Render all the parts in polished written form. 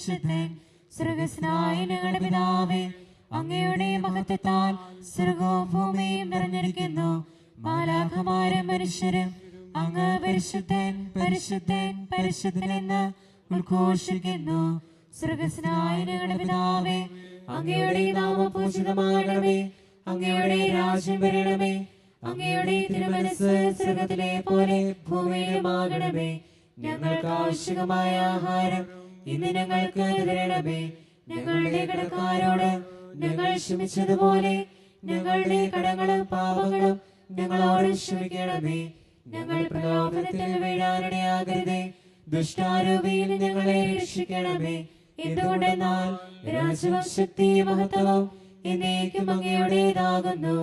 സ്വർഗ്ഗസ്ഥനായ ഞങ്ങളുടെ പിതാവേ, അങ്ങയുടെ മഹത്വത്താൽ സ്വർഗ്ഗവും ഭൂമിയും നിറഞ്ഞിരിക്കുന്നു. മാലാഖമാരും മനുഷ്യരും അങ്ങ് പരിശുദ്ധൻ പരിശുദ്ധൻ പരിശുദ്ധൻ എന്ന് ഉദ്ഘോഷിക്കുന്നു. സ്വർഗ്ഗസ്ഥനായ ഞങ്ങളുടെ പിതാവേ, അങ്ങയുടെ നാമം പൂജിതമാകണമേ. അങ്ങയുടെ രാജ്യം വരണമേ. അങ്ങയുടെ തിരുമനസ്സ് സ്വർഗ്ഗത്തിലെ പോലെ ഭൂമിയിലുമാകണമേ. ഞങ്ങൾക്ക് ആവശ്യമായ ആഹാരം ഇന്ന് ഞങ്ങൾക്ക് തരണമേ. ഞങ്ങളുടെ കടക്കാരോട് ഞങ്ങൾ ക്ഷമിച്ചതുപോലെ ഞങ്ങളുടെ കടങ്ങളും പാപങ്ങളും ഞങ്ങളോട് ക്ഷമിക്കണമേ. ഞങ്ങൾ പ്രലോഭനത്തിൽ വീഴാനിടയാകരുതേ. ദുഷ്ടാരൂപിയിൽ ഞങ്ങളെ രക്ഷിക്കണമേ. എന്തുകൊണ്ടെന്നാൽ രാജ്യവും ശക്തിയും മഹത്വവും എന്നേക്കും അങ്ങയുടേതാകുന്നു.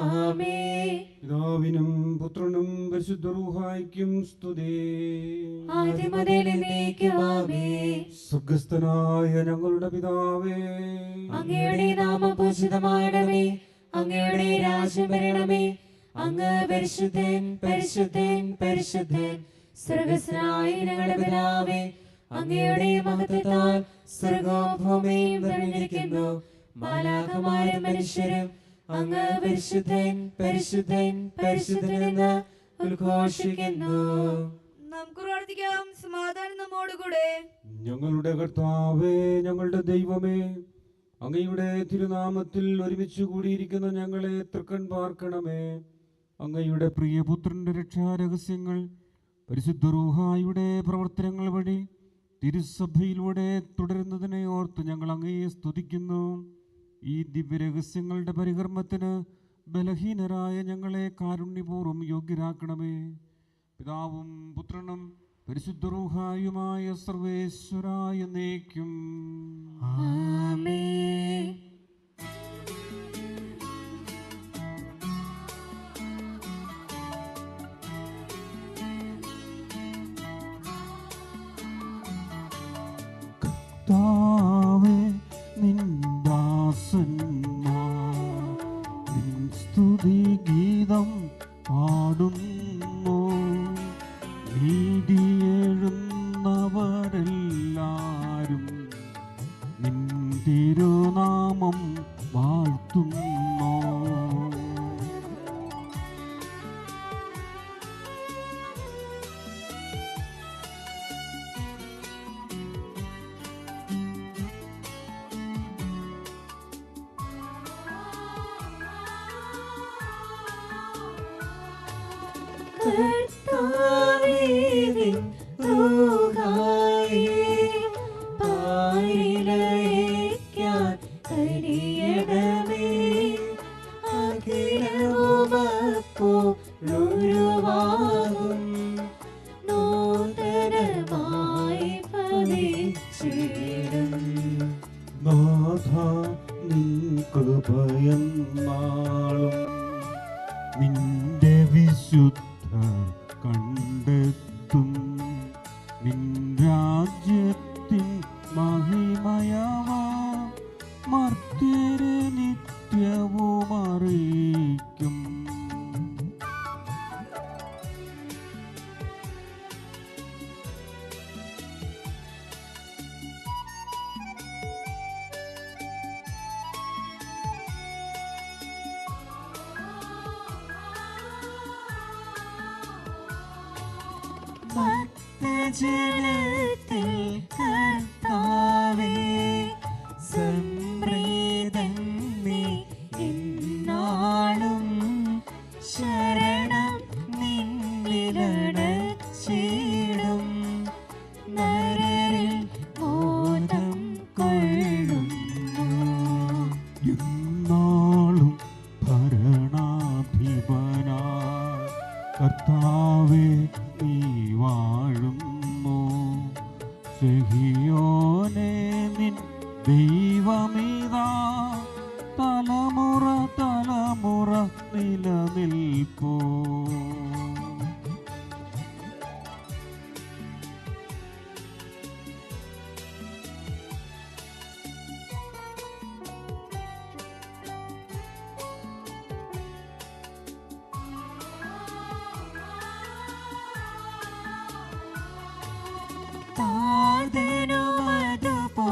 ആമേൻ. പിതാവിനും പുത്രനും പരിശുദ്ധ റൂഹായ്ക്കും സ്തുതി. ആദ്യം മുതൽ എന്നേക്കും ആമേൻ. സ്വർഗ്ഗസ്ഥനായ ഞങ്ങളുടെ പിതാവേ, അങ്ങയുടെ നാമം പൂജിതമാകണമേ. അങ്ങയുടെ രാജ്യം വരണമേ. അങ്ങ് പരിശുദ്ധൻ പരിശുദ്ധൻ പരിശുദ്ധൻ. സ്വർഗ്ഗസ്ഥനായ ഞങ്ങളുടെ പിതാവേ, അങ്ങയുടെ മഹത്വത്താൽ സ്വർഗ്ഗവും ഭൂമിയും നിറഞ്ഞിരിക്കുന്നു. മാലാഖമാരും മനുഷ്യരും അങ്ങ് പരിശുദ്ധൻ പരിശുദ്ധൻ പരിശുദ്ധൻ എന്ന് ഉദ്ഘോഷിക്കുന്നു. നമുക്ക് പ്രാർത്ഥിക്കാം. സമാധാനം നമ്മോടുകൂടെ. ഞങ്ങളുടെ കർത്താവേ, ഞങ്ങളുടെ ദൈവമേ, അങ്ങയുടെ തിരുനാമത്തിൽ ഒരുമിച്ച് കൂടിയിരിക്കുന്ന ഞങ്ങളെ തൃക്കൺ പാർക്കണമേ. അങ്ങയുടെ പ്രിയപുത്രന്റെ രക്ഷാരഹസ്യങ്ങൾ പരിശുദ്ധ റൂഹായുടെ പ്രവർത്തനങ്ങൾ വഴി തിരുസഭയിലൂടെ തുടരുന്നതിനെ ഓർത്ത് ഞങ്ങൾ അങ്ങയെ സ്തുതിക്കുന്നു. ഈ ദിവ്യരഹസ്യങ്ങളുടെ പരികർമ്മത്തിന് ബലഹീനരായ ഞങ്ങളെ കാരുണ്യപൂർവ്വം യോഗ്യരാക്കണമേ. പിതാവും പുത്രനും പരിശുദ്ധ റൂഹായുമായ സർവേശ്വരായ എന്നേക്കും ആമേൻ. കർത്താവേ, നിന്ദാസന്മാർ നിൻ സ്തുതിഗീതം പാടുന്നു. നീതിയെഴുന്നവരെല്ലാരും നിൻ തിരുനാമം വാഴ്ത്തുന്നു. കർത്താവേ, നിൻ റൂഹായെ പാരിലയക്കാൻ കനിയണമേ. അഖിലവുമപ്പോഴുരുവാകും നൂതനമായി ഭവിച്ചിടും. നാഥ, നിൻ കൃപയെന്നാളും നിന്റെ വിശുദ്ധ കണ്ടെത്തും. നിൻ രാജ്യത്തിൻ മഹിമയവ മർത്യരെ നിത്യവും അറിയിക്കും. ഭക്തജനത്തിൽ കർത്താവേ, സംപ്രീതൻ നീ എന്നാളും. ശരണം നിന്നിലടച്ചിടും. നരരിൽ മോദം കൊള്ളുന്നു. എന്നാളും ഭരണാധിപനായ കർത്താവേ, നീ വാഴുന്നു. സഹിയോനെ, നിൻ ദൈവമിതാ തലമുറ തലമുറ നിലനിൽപ്പൂ. താതനുമതുപോലെ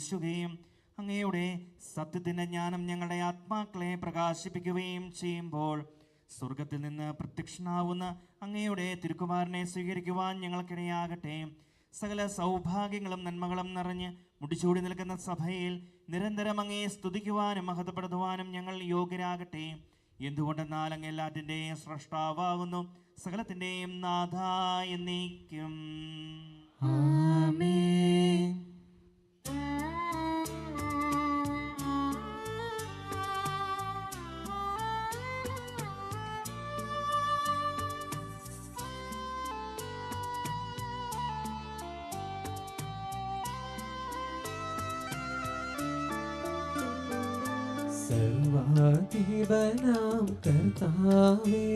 വീശുകയും അങ്ങയുടെ സത്യത്തിൻ്റെ ജ്ഞാനം ഞങ്ങളുടെ ആത്മാക്കളെ പ്രകാശിപ്പിക്കുകയും ചെയ്യുമ്പോൾ സ്വർഗത്തിൽ നിന്ന് പ്രത്യക്ഷനാവുന്ന അങ്ങയുടെ തിരുക്കുമാരനെ സ്വീകരിക്കുവാൻ ഞങ്ങൾക്കിടയാകട്ടെ. സകല സൗഭാഗ്യങ്ങളും നന്മകളും നിറഞ്ഞ് മുടിച്ചൂടി നിൽക്കുന്ന സഭയിൽ നിരന്തരം അങ്ങയെ സ്തുതിക്കുവാനും മഹത്വപ്പെടുത്തുവാനും ഞങ്ങൾ യോഗ്യരാകട്ടെ. എന്തുകൊണ്ടെന്നാൽ അങ്ങ് എല്ലാറ്റിൻ്റെയും സ്രഷ്ടാവാകുന്നു, സകലത്തിൻ്റെയും നാഥ എന്നേക്കും. ആമേൻ. സർവാധിപനാം കർത്താവേ,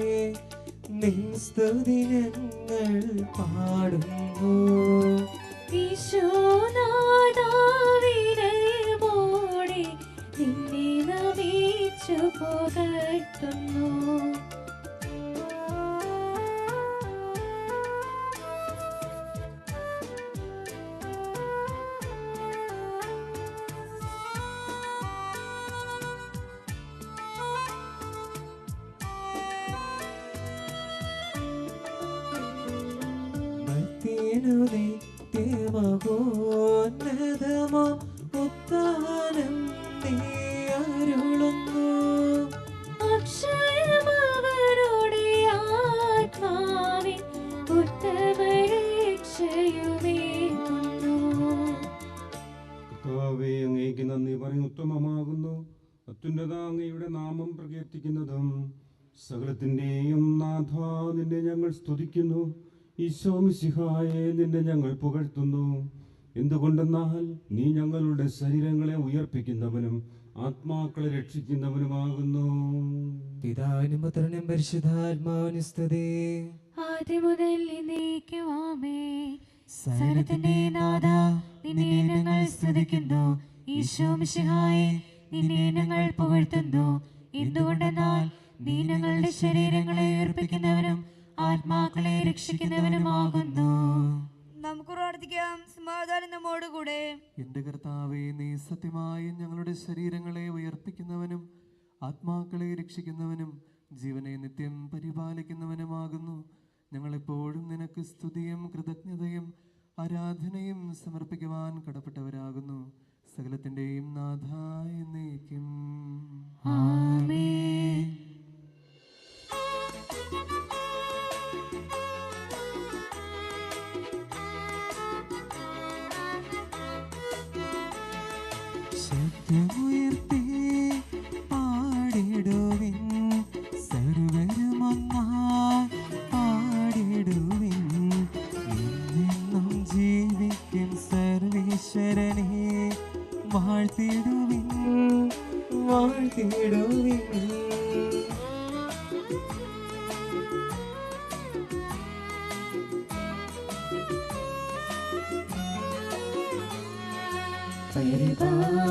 നിൻ സ്തുതി ഞങ്ങൾ പാടുന്നു. ഈശോനാഥാവിനയമോടെ നിന്നെ നമിച്ചു പുകഴ്ത്തുന്നു. നിത്യമഹോന്നതമോ ഉത്താനം നീ അരുളുന്നു. അക്ഷയമവരുടെ ആത്മാവിൻ ഉത്തമരക്ഷയുമേകുന്നു. കർത്താവേ, അങ്ങേക്ക് നന്ദി പറയും ഉത്തമമാകുന്നു. അത്യുന്നത അങ്ങയുടെ നാമം പ്രകീർത്തിക്കുന്നതും സകലത്തിൻ്റെയും നാഥ നിന്നെ ഞങ്ങൾ സ്തുതിക്കുന്നു. ഈശോ മിശിഹായെ നിന്നെ ഞങ്ങൾ പുകഴ്ത്തുന്നു. എന്തുകൊണ്ടെന്നാൽ നീ ഞങ്ങളുടെ ശരീരങ്ങളെ ഉയർപ്പിക്കുന്നവനും ആത്മാക്കളെ രക്ഷിക്കുന്നവനുമാകുന്നു. പിതാവിനും പുത്രനും പരിശുദ്ധാത്മാവിനും സ്തുതി. ആദ്യം മുതൽ എന്നേക്കും ആമേൻ. സകലത്തിന്റെ നാഥ നിന്നെ ഞങ്ങൾ സ്തുതിക്കുന്നു. ഈശോ മിശിഹായെ നിന്നെ ഞങ്ങൾ പുകഴ്ത്തുന്നു. എന്തുകൊണ്ടെന്നാൽ നീ ഞങ്ങളുടെ ശരീരങ്ങളെ ഉയർപ്പിക്കുന്നവനും ആത്മാക്കളെ രക്ഷിക്കുന്നവനുമാകുന്നു. നമുക്ക് പ്രാർത്ഥിക്കാം. സമാധാനം നമ്മോടുകൂടെ. എൻ്റെ കർത്താവേ, നീ സത്യമായും ഞങ്ങളുടെ ശരീരങ്ങളെ ഉയർപ്പിക്കുന്നവനും ആത്മാക്കളെ രക്ഷിക്കുന്നവനും ജീവനെ നിത്യം പരിപാലിക്കുന്നവനുമാകുന്നു. ഞങ്ങളെപ്പോഴും നിനക്ക് സ്തുതിയും കൃതജ്ഞതയും ആരാധനയും സമർപ്പിക്കുവാൻ കടപ്പെട്ടവരാകുന്നു. സകലത്തിൻ്റെയും നാഥ എന്നേക്കും. ആമേൻ. ശബ്ദമുയർത്തി പാടിടുവിൻ, സർവരുമൊന്നായി പാടിടുവിൻ. എന്നെന്നും ജീവിക്കും സർവീശ്വരനെ വാഴ്ത്തിടുവിൻ, വാഴ്ത്തിടുവിൻ.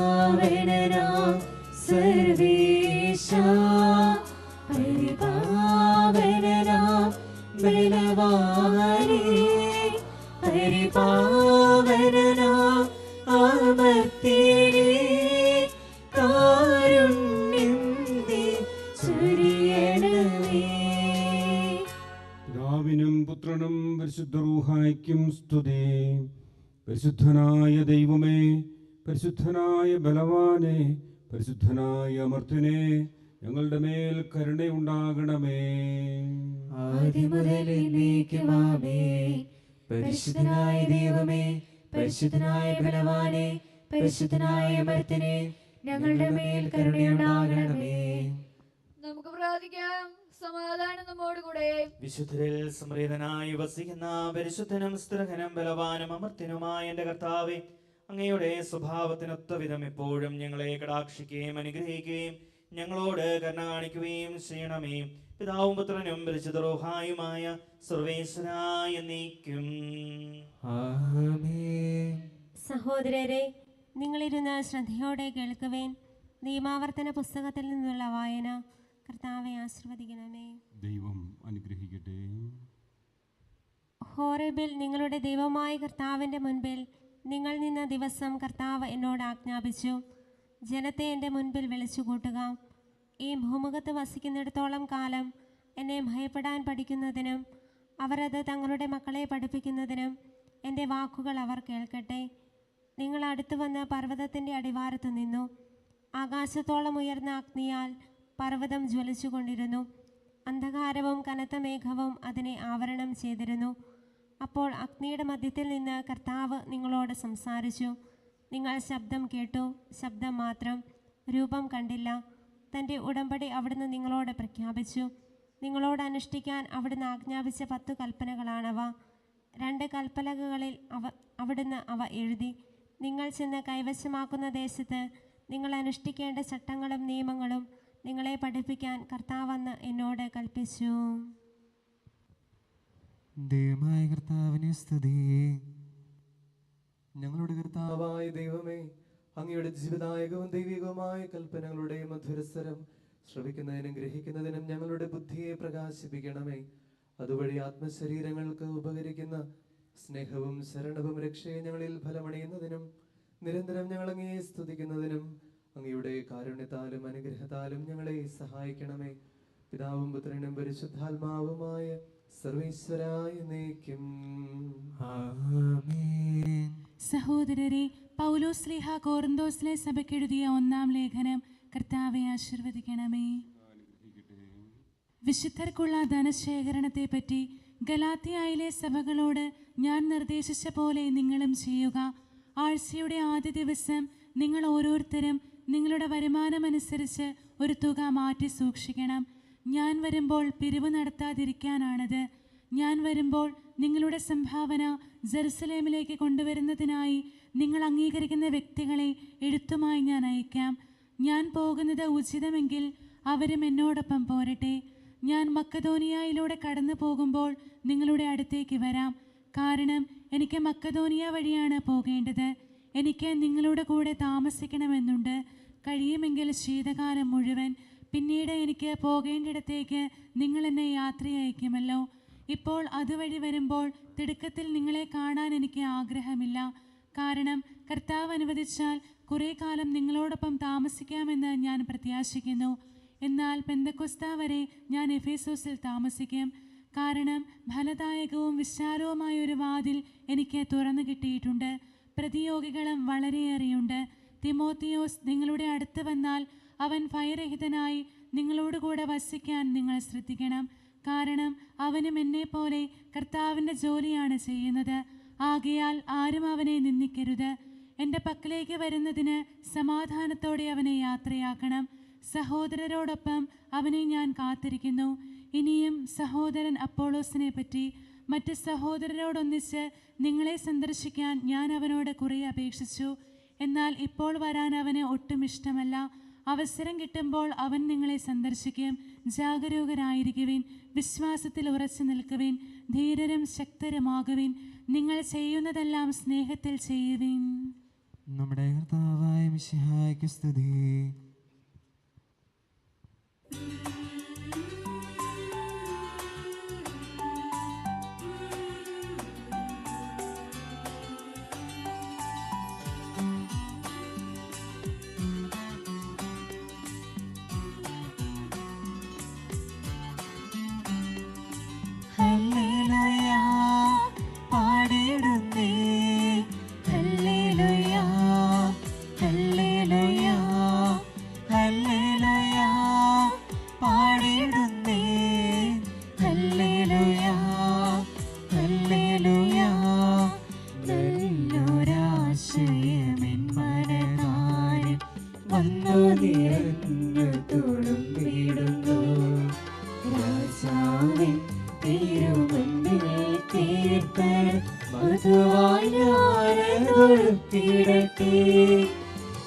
പരിപാവനനാം സർവേശാ, പരിപാവനനാം ബലവാനേ, പരിപാവനനാം അമർത്യനേ, കാരുണ്യം നീ ചൊരിയണമേ. പിതാവിനും പുത്രനും പരിശുദ്ധ റൂഹായ്ക്കും സ്തുതി. പരിശുദ്ധനായ ദൈവമേ, പരിശുദ്ധനായ ബലവാനെ, പരിശുദ്ധനായ അമർത്യനെ, ഞങ്ങളുടെ മേൽ കരുണയുണ്ടാകണമേ. ആദ്യം മുതൽ എന്നേക്കും ആമേൻ. പരിശുദ്ധനായ ദൈവമേ, പരിശുദ്ധനായ ബലവാനെ, പരിശുദ്ധനായ അമർത്യനെ, ഞങ്ങളുടെ മേൽ കരുണയുണ്ടാകണമേ. നമുക്ക് പ്രാർത്ഥിക്കാം. സമാധാനം നമ്മോടുകൂടെ. വിശുദ്ധരിൽ സമൃദ്ധനായി വസിക്കുന്ന പരിശുദ്ധനും സ്തുതനും ബലവാനും അമർത്യനുമായ എൻ്റെ കർത്താവേ, അങ്ങയുടെ സ്വഭാവത്തിനൊത്ത വിധം എപ്പോഴും ഞങ്ങളെ കടാക്ഷിക്കുകയും അനുഗ്രഹിക്കുകയും ഞങ്ങളോട് കരുണ കാണിക്കുകയും ചെയ്യണമേ. പിതാവും പുത്രനും പരിശുദ്ധ റൂഹായുമായ സർവേശ്വരായ എന്നേക്കും. ആമേൻ. സഹോദരരെ, നിങ്ങളിരുന്ന് ശ്രദ്ധയോടെ കേൾക്കുവേൻ. നിയമാവർത്തന പുസ്തകത്തിൽ നിന്നുള്ള വായന. കർത്താവെ ആശീർവദിക്കണമേ. ദൈവം അനുഗ്രഹിക്കട്ടെ. ഹോറേബിൽ നിങ്ങളുടെ ദൈവമായ കർത്താവിൻ്റെ മുൻപിൽ നിങ്ങൾ നിന്ന ദിവസം കർത്താവ് എന്നോട് ആജ്ഞാപിച്ചു, ജനത്തെ എൻ്റെ മുൻപിൽ വിളിച്ചുകൂട്ടുക. ഈ ഭൂമുഖത്ത് വസിക്കുന്നിടത്തോളം കാലം എന്നെ ഭയപ്പെടാൻ പഠിക്കുന്നതിനും അവർ അത് തങ്ങളുടെ മക്കളെ പഠിപ്പിക്കുന്നതിനും എൻ്റെ വാക്കുകൾ അവർ കേൾക്കട്ടെ. നിങ്ങൾ അടുത്തു വന്ന് പർവ്വതത്തിൻ്റെ അടിവാരത്ത് നിന്നു. ആകാശത്തോളം ഉയർന്ന അഗ്നിയാൽ പർവ്വതം ജ്വലിച്ചുകൊണ്ടിരുന്നു. അന്ധകാരവും കനത്ത മേഘവും അതിനെ ആവരണം ചെയ്തിരുന്നു. അപ്പോൾ അഗ്നിയുടെ മധ്യത്തിൽ നിന്ന് കർത്താവ് നിങ്ങളോട് സംസാരിച്ചു. നിങ്ങൾ ശബ്ദം കേട്ടു, ശബ്ദം മാത്രം, രൂപം കണ്ടില്ല. തൻ്റെ ഉടമ്പടി അവിടുന്ന് നിങ്ങളോട് പ്രഖ്യാപിച്ചു. നിങ്ങളോട് അനുഷ്ഠിക്കാൻ അവിടുന്ന് ആജ്ഞാപിച്ച 10 കൽപ്പനകളാണവ. 2 കൽപ്പലകകളിൽ അവിടുന്ന് അവ എഴുതി. നിങ്ങൾ ചെന്ന് കൈവശമാക്കുന്ന ദേശത്ത് നിങ്ങൾ അനുഷ്ഠിക്കേണ്ട ചട്ടങ്ങളും നിയമങ്ങളും നിങ്ങളെ പഠിപ്പിക്കാൻ കർത്താവെന്ന് എന്നോട് കൽപ്പിച്ചു. ദൈവമായ കർത്താവിനെ സ്തുതി. ഞങ്ങളുടെ കർത്താവായ ദൈവമേ, അങ്ങയുടെ ജീവദായകവും ദൈവികവുമായ കൽപ്പനകളുടെ മധുരസ്വരം ശ്രവിക്കുന്നതിനും ഗ്രഹിക്കുന്നതിനും ഞങ്ങളുടെ ബുദ്ധിയെ പ്രകാശിപ്പിക്കണമേ. അതുവഴി ആത്മശരീരങ്ങൾക്ക് ഉപകരിക്കുന്ന സ്നേഹവും ശരണവും രക്ഷയും ഞങ്ങളിൽ ഫലമണിയുന്നതിനും നിരന്തരം ഞങ്ങൾ അങ്ങയെ സ്തുതിക്കുന്നതിനും അങ്ങയുടെ കാരുണ്യത്താലും അനുഗ്രഹത്താലും ഞങ്ങളെ സഹായിക്കണമേ. പിതാവും പുത്രനും പരിശുദ്ധാത്മാവുമായ സർവേശ്വരായ എന്നേക്കും ആമേൻ. സഹോദരരെ, പൗലോസ് ശ്ലീഹ കൊറിന്തോസിലെ സഭയ്ക്കെഴുതിയ 1-ാം ലേഖനം. കർത്താവെ ആശീർവദിക്കണമേ. വിശുദ്ധർക്കുള്ള ധനശേഖരണത്തെപ്പറ്റി ഗലാത്യയിലെ സഭകളോട് ഞാൻ നിർദ്ദേശിച്ച പോലെ നിങ്ങളും ചെയ്യുക. ആഴ്ചയുടെ ആദ്യ ദിവസം നിങ്ങൾ ഓരോരുത്തരും നിങ്ങളുടെ വരുമാനമനുസരിച്ച് ഒരു തുക മാറ്റി സൂക്ഷിക്കണം. ഞാൻ വരുമ്പോൾ പിരിവ് നടത്താതിരിക്കാനാണത്. ഞാൻ വരുമ്പോൾ നിങ്ങളുടെ സംഭാവന ജെറുസലേമിലേക്ക് കൊണ്ടുവരുന്നതിനായി നിങ്ങൾ അംഗീകരിക്കുന്ന വ്യക്തികളെ എഴുത്തുമായി ഞാൻ അയക്കാം. ഞാൻ പോകുന്നത് ഉചിതമെങ്കിൽ അവരും എന്നോടൊപ്പം പോരട്ടെ. ഞാൻ മക്കദോനിയയിലൂടെ കടന്നു പോകുമ്പോൾ നിങ്ങളുടെ അടുത്തേക്ക് വരാം. കാരണം എനിക്ക് മക്കദോനിയ വഴിയാണ് പോകേണ്ടത്. എനിക്ക് നിങ്ങളുടെ കൂടെ താമസിക്കണമെന്നുണ്ട്. കഴിയുമെങ്കിൽ ശീതകാലം മുഴുവൻ. പിന്നീട് എനിക്ക് പോകേണ്ടിടത്തേക്ക് നിങ്ങൾ എന്നെ യാത്രയയക്കുമല്ലോ. ഇപ്പോൾ അതുവഴി വരുമ്പോൾ തിടുക്കത്തിൽ നിങ്ങളെ കാണാൻ എനിക്ക് ആഗ്രഹമില്ല. കാരണം കർത്താവ് അനുവദിച്ചാൽ കുറേ കാലം നിങ്ങളോടൊപ്പം താമസിക്കാമെന്ന് ഞാൻ പ്രത്യാശിക്കുന്നു. എന്നാൽ പെന്തക്കോസ്ത വരെ ഞാൻ എഫേസോസിൽ താമസിക്കും. കാരണം ഫലദായകവും വിശാലവുമായ ഒരു വാതിൽ എനിക്ക് തുറന്നു കിട്ടിയിട്ടുണ്ട്. പ്രതിയോഗികളും വളരെയേറെയുണ്ട്. തിമോത്തിയോസ് നിങ്ങളുടെ അടുത്ത് വന്നാൽ അവൻ ഭയരഹിതനായി നിങ്ങളോടുകൂടെ വസിക്കാൻ നിങ്ങൾ ശ്രദ്ധിക്കണം. കാരണം അവനും എന്നെപ്പോലെ കർത്താവിൻ്റെ ജോലിയാണ് ചെയ്യുന്നത്. ആകയാൽ ആരും അവനെ നിന്ദിക്കരുത്. എൻ്റെ പക്കലേക്ക് വരുന്നതിന് സമാധാനത്തോടെ അവനെ യാത്രയാക്കണം. സഹോദരരോടൊപ്പം അവനെ ഞാൻ കാത്തിരിക്കുന്നു. ഇനിയും സഹോദരൻ അപ്പോളോസിനെ പറ്റി മറ്റ് സഹോദരരോടൊന്നിച്ച് നിങ്ങളെ സന്ദർശിക്കാൻ ഞാൻ അവനോട് കുറേ അപേക്ഷിച്ചു. എന്നാൽ ഇപ്പോൾ വരാൻ അവന് ഒട്ടും ഇഷ്ടമല്ല. അവസരം കിട്ടുമ്പോൾ അവൻ നിങ്ങളെ സന്ദർശിക്കും. ജാഗരൂകരായിരിക്കുവിൻ, വിശ്വാസത്തിൽ ഉറച്ചു നിൽക്കുവിൻ, ധീരരും ശക്തരുമാകുവിൻ. നിങ്ങൾ ചെയ്യുന്നതെല്ലാം സ്നേഹത്തിൽ ചെയ്യുവിൻ. നമ്മുടെ കർത്താവായ മിശിഹായ്ക്ക് സ്തുതി. ഹല്ലേലൂയ പാടിടുന്നേ, ഹല്ലേലൂയ ഹല്ലേലൂയ ഹല്ലേലൂയ പാടിടുന്നേ, ഹല്ലേലൂയ ഹല്ലേലൂയ. നല്ലൊരാശയമെൻ മനനാരിൽ വന്നു നിറഞ്ഞു തുളുമ്പിടുന്നു. രാജാവിൻ തിരുമുൻപിൽ കീർത്തൻ മധുവായി ഞാനതൊഴുക്കിടട്ടെ.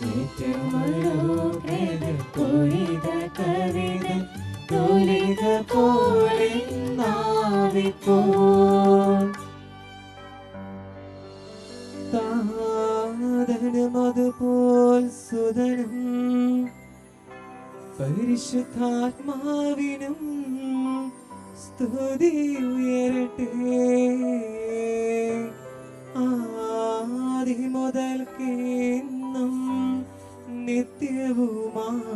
ഏറ്റമനോഹരപൂരിത കവിത തുലിത പോലെ നാവിപ്പോൾ താതനും അതുപോൽ സുതനും പരിശുദ്ധാത്മാവിനും സ്തുതി ഉയരട്ടെ. ആദിയിലെ ആദി മുതൽക്കെന്നും നിത്യവുമായി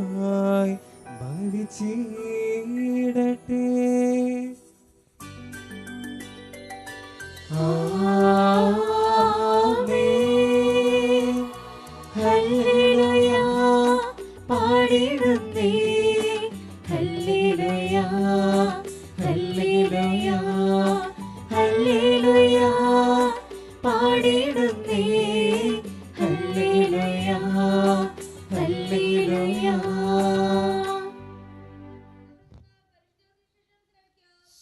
ഭവിച്ചിടട്ടെ. ആമേൻ. ഹല്ലേലൂയ പാടിടുന്നേ, ഹല്ലേലൂയ ഹല്ലേലൂയ ഹല്ലേലൂയ പാടിടുന്നേ, ഹല്ലേലൂയ ഹല്ലേലൂയ.